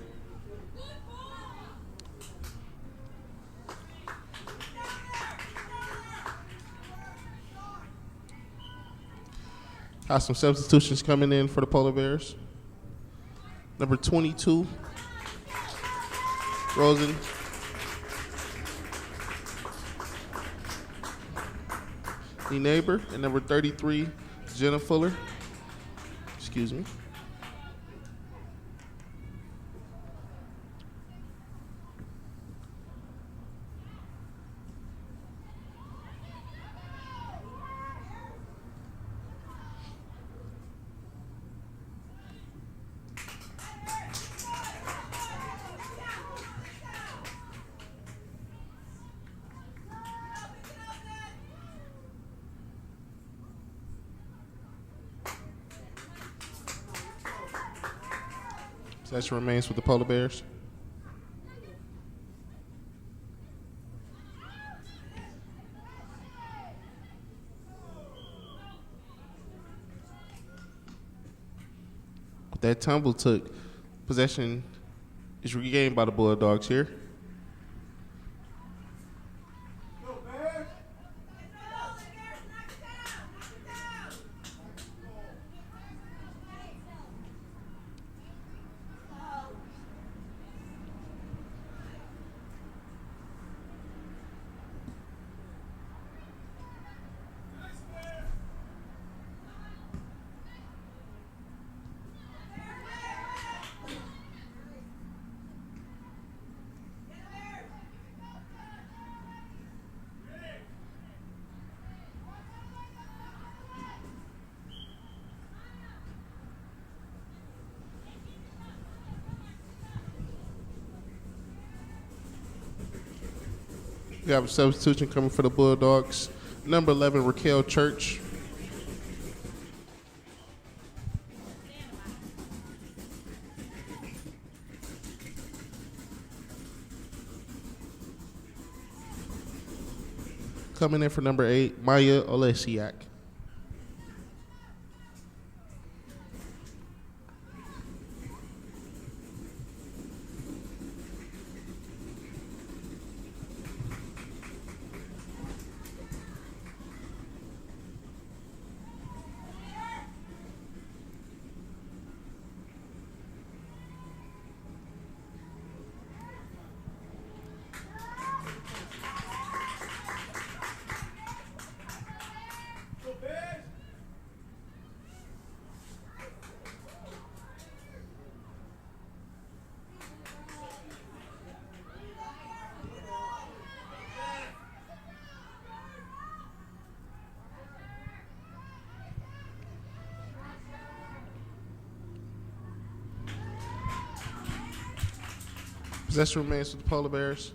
Have some substitutions coming in for the Polar Bears. Number 22, Rosen. Neighbor, and number 33, Jenna Fuller. Excuse me. Possession remains with the Polar Bears. That tumble took possession is regained by the Bulldogs here. We have a substitution coming for the Bulldogs. Number 11, Raquel Church. Coming in for number 8, Maya Olesiak. Possession remains with the Polar Bears.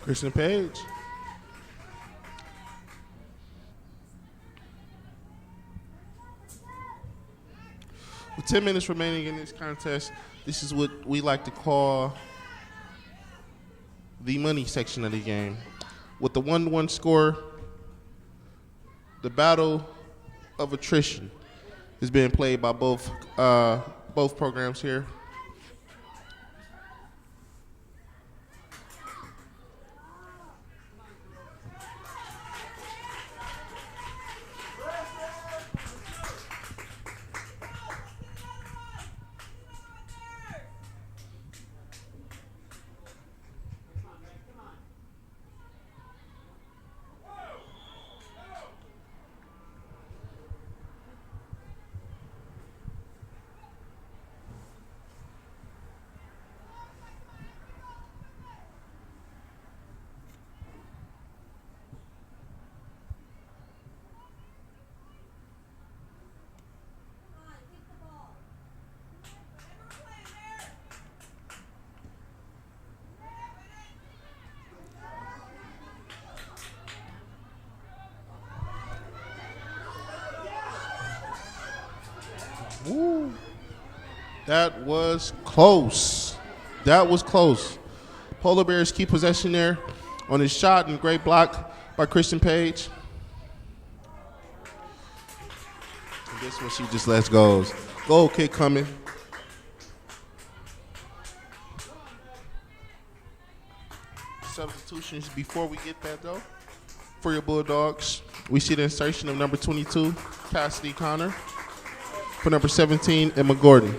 Kristen Page. With 10 minutes remaining in this contest, this is what we like to call the money section of the game. With the 1-1 score, the battle of attrition is being played by both programs here. Woo. That was close. That was close. Polar Bears keep possession there on his shot and great block by Kristen Page. And this one she just lets go. Goal kick coming. Substitutions before we get that though. For your Bulldogs, we see the insertion of number 22, Cassidy Connor. For number 17, Emma Gordon.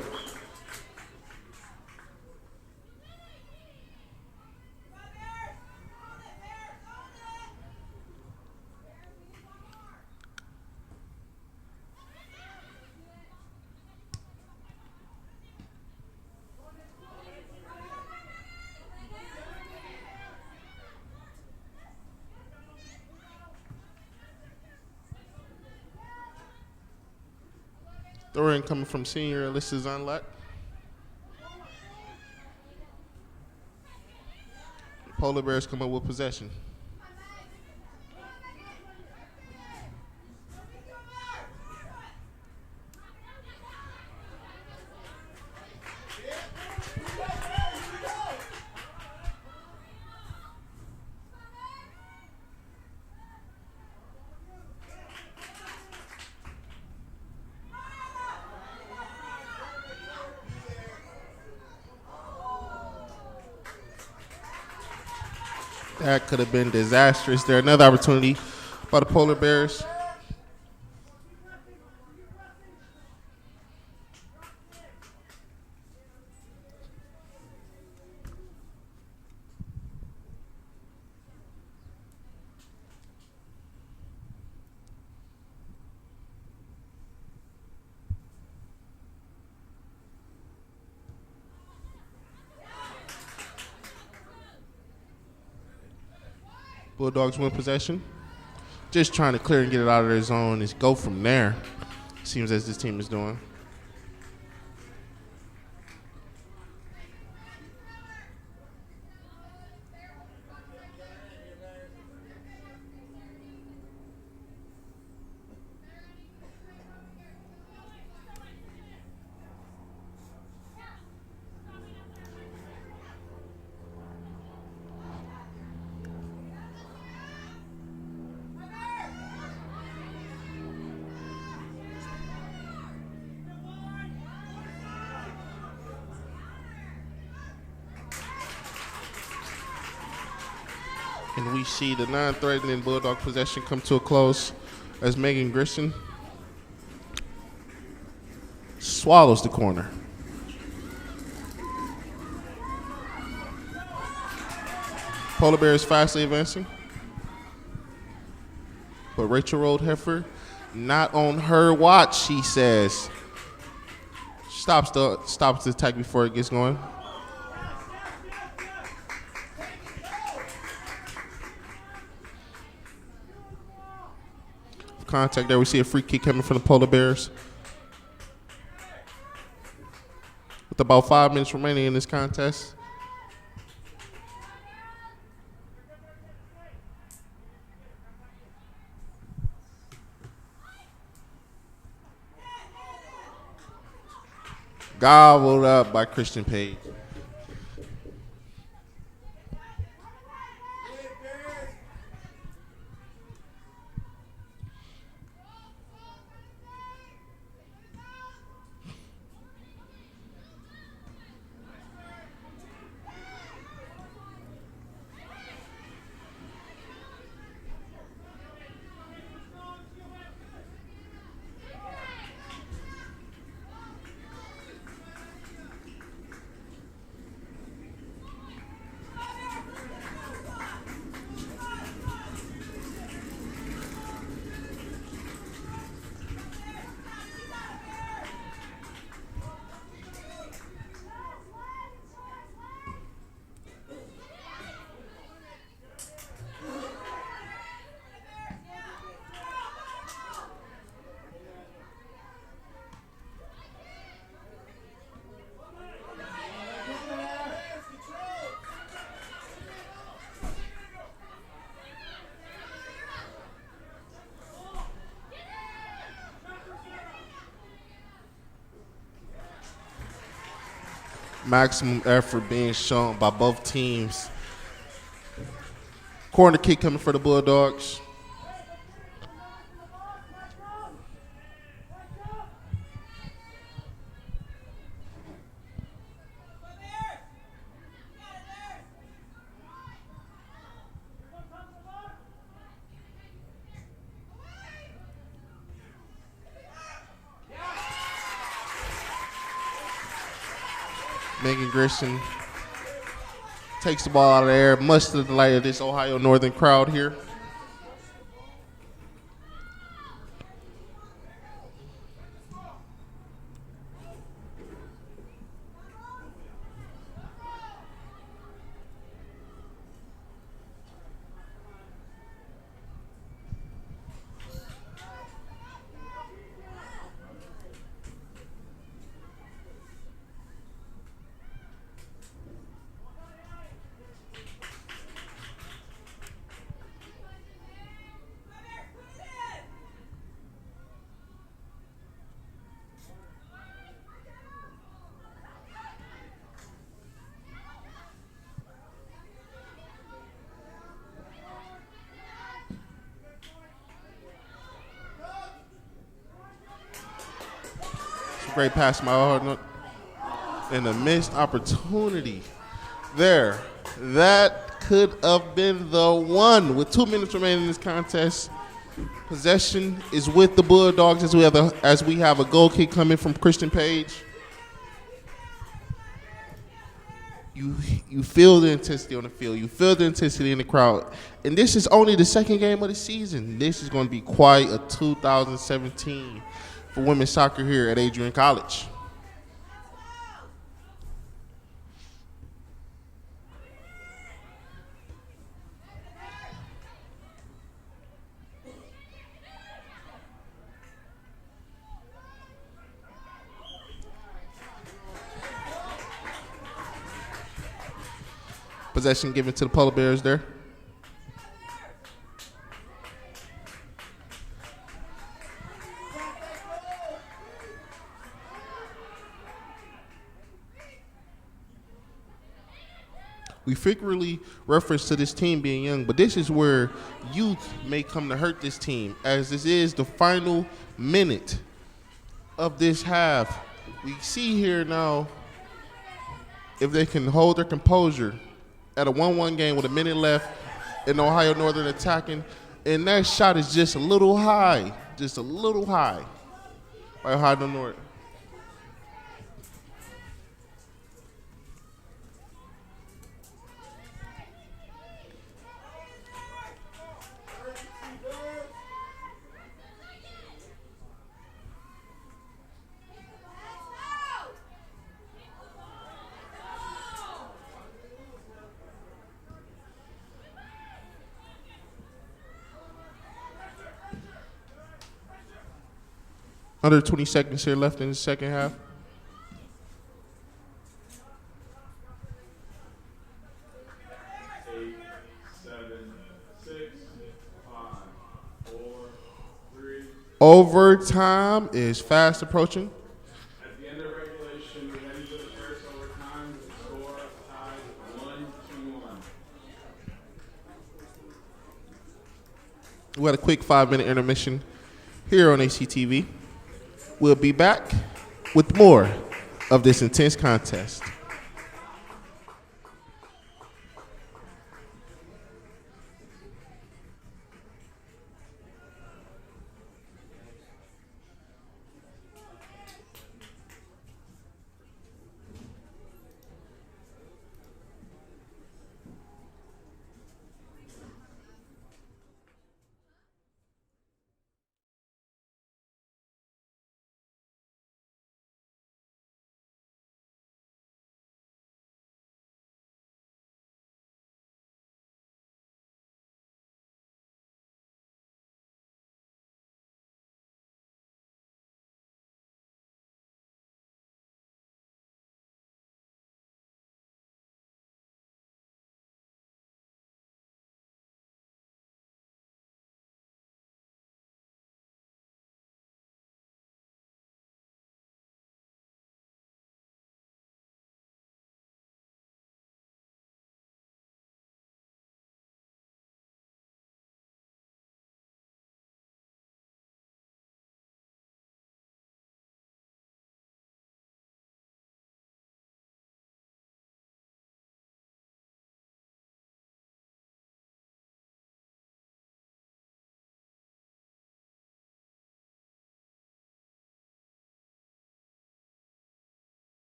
Throw in coming from senior Alyssa Zunlack. Polar Bears come up with possession. That could have been disastrous there. Another opportunity by the Polar Bears. Bulldogs win possession. Just trying to clear and get it out of their zone and go from there. Seems as this team is doing. And we see the non-threatening Bulldog possession come to a close as Megan Grissom swallows the corner. Polar Bears fastly advancing. But Rachel Roldheffer, not on her watch, she says. Stops the attack before it gets going. Contact there. We see a free kick coming from the Polar Bears. With about 5 minutes remaining in this contest. Gobbled up by Christian Page. Maximum effort being shown by both teams. Corner kick coming for the Bulldogs. Megan Grissom takes the ball out of the air, much to the delight of this Ohio Northern crowd here. Great pass, my heart. And a missed opportunity there. That could have been the one. With 2 minutes remaining in this contest, possession is with the Bulldogs as we have a goal kick coming from Christian Page. You feel the intensity on the field. You feel the intensity in the crowd. And this is only the second game of the season. This is going to be quite a 2017 for women's soccer here at Adrian College. Possession given to the Polar Bears there. We frequently reference to this team being young, but this is where youth may come to hurt this team, as this is the final minute of this half. We see here now if they can hold their composure at a 1-1 game with a minute left in Ohio Northern attacking, and that shot is just a little high by Ohio Northern. Under 20 seconds here left in the second half. Eight, 7, 6, 5, 4, 3. Overtime is fast approaching. At the end of regulation, we head into the first overtime with the score tied 1-1. We had a quick 5-minute intermission here on ACTV. We'll be back with more of this intense contest.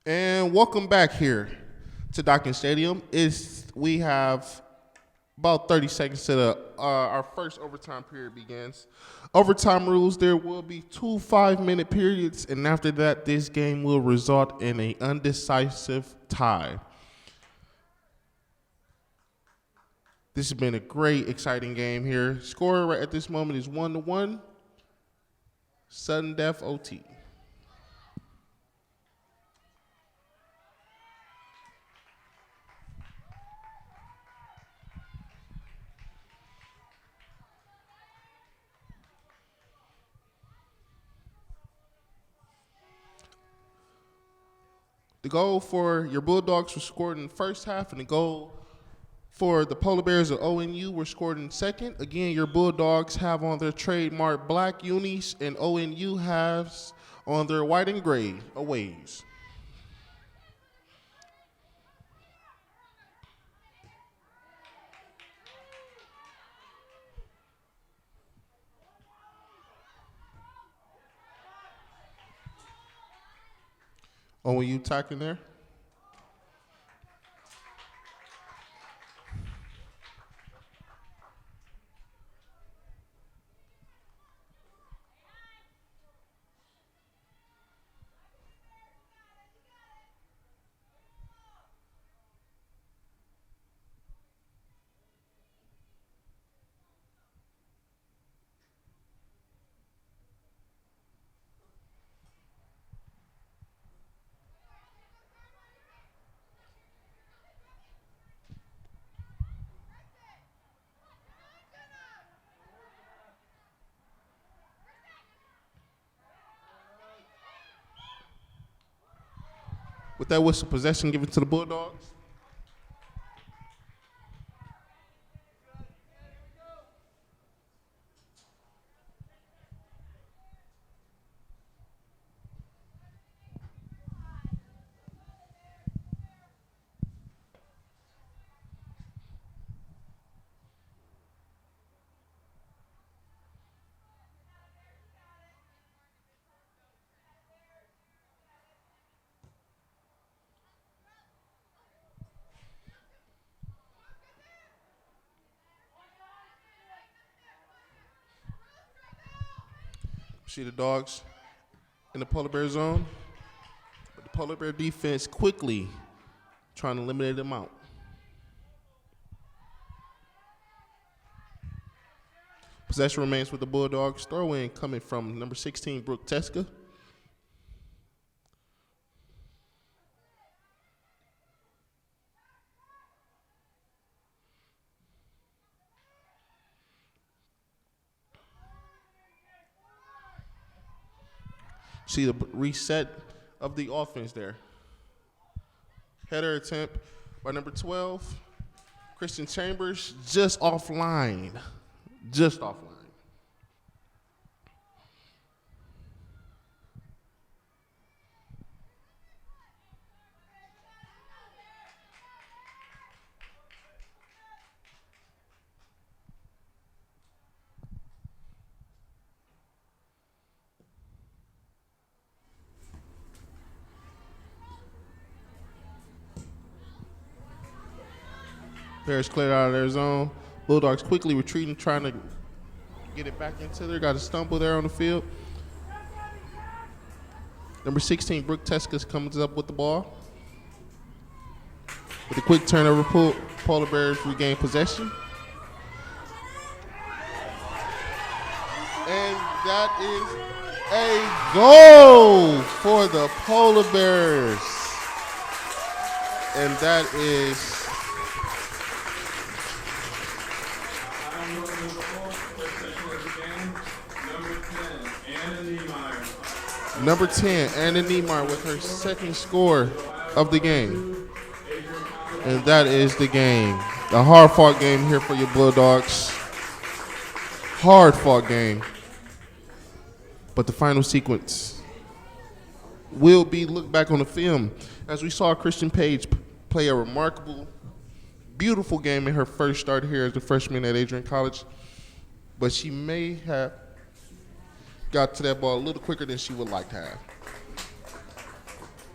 And welcome back here to Docking Stadium. We have about 30 seconds to our first overtime period begins. Overtime rules, there will be 2 5-minute periods, and after that, this game will result in an undecisive tie. This has been a great, exciting game here. Score right at this moment is 1-1. Sudden death OT. The goal for your Bulldogs was scored in the first half, and the goal for the Polar Bears of ONU were scored in second. Again, your Bulldogs have on their trademark black unis, and ONU has on their white and gray aways. ONU attacking there. With that whistle, possession given to the Bulldogs. See the Dogs in the Polar Bear zone, but the Polar Bear defense quickly trying to eliminate them out. Possession remains with the Bulldogs. Throw in coming from number 16, Brooke Teska. See the reset of the offense there. Header attempt by number 12, Christian Chambers, just offline. Just offline. Bears cleared out of their zone. Bulldogs quickly retreating, trying to get it back into there. Got a stumble there on the field. Number 16, Brooke Teskas comes up with the ball. With a quick turnover, Polar Bears regain possession. And that is a goal for the Polar Bears. And that is number 10, Anna Niemeyer with her second score of the game. And that is the game. The hard-fought game here for your Bulldogs. Hard-fought game. But the final sequence will be looked back on the film as we saw Christian Page play a remarkable, beautiful game in her first start here as a freshman at Adrian College. But she may have got to that ball a little quicker than she would like to have.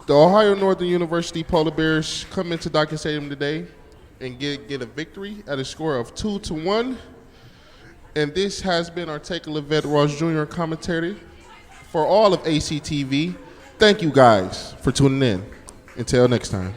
The Ohio Northern University Polar Bears come into Dockett Stadium today and get a victory at a score of 2-1. And this has been our Take a Levette Ross Jr. commentary for all of ACTV. Thank you guys for tuning in. Until next time.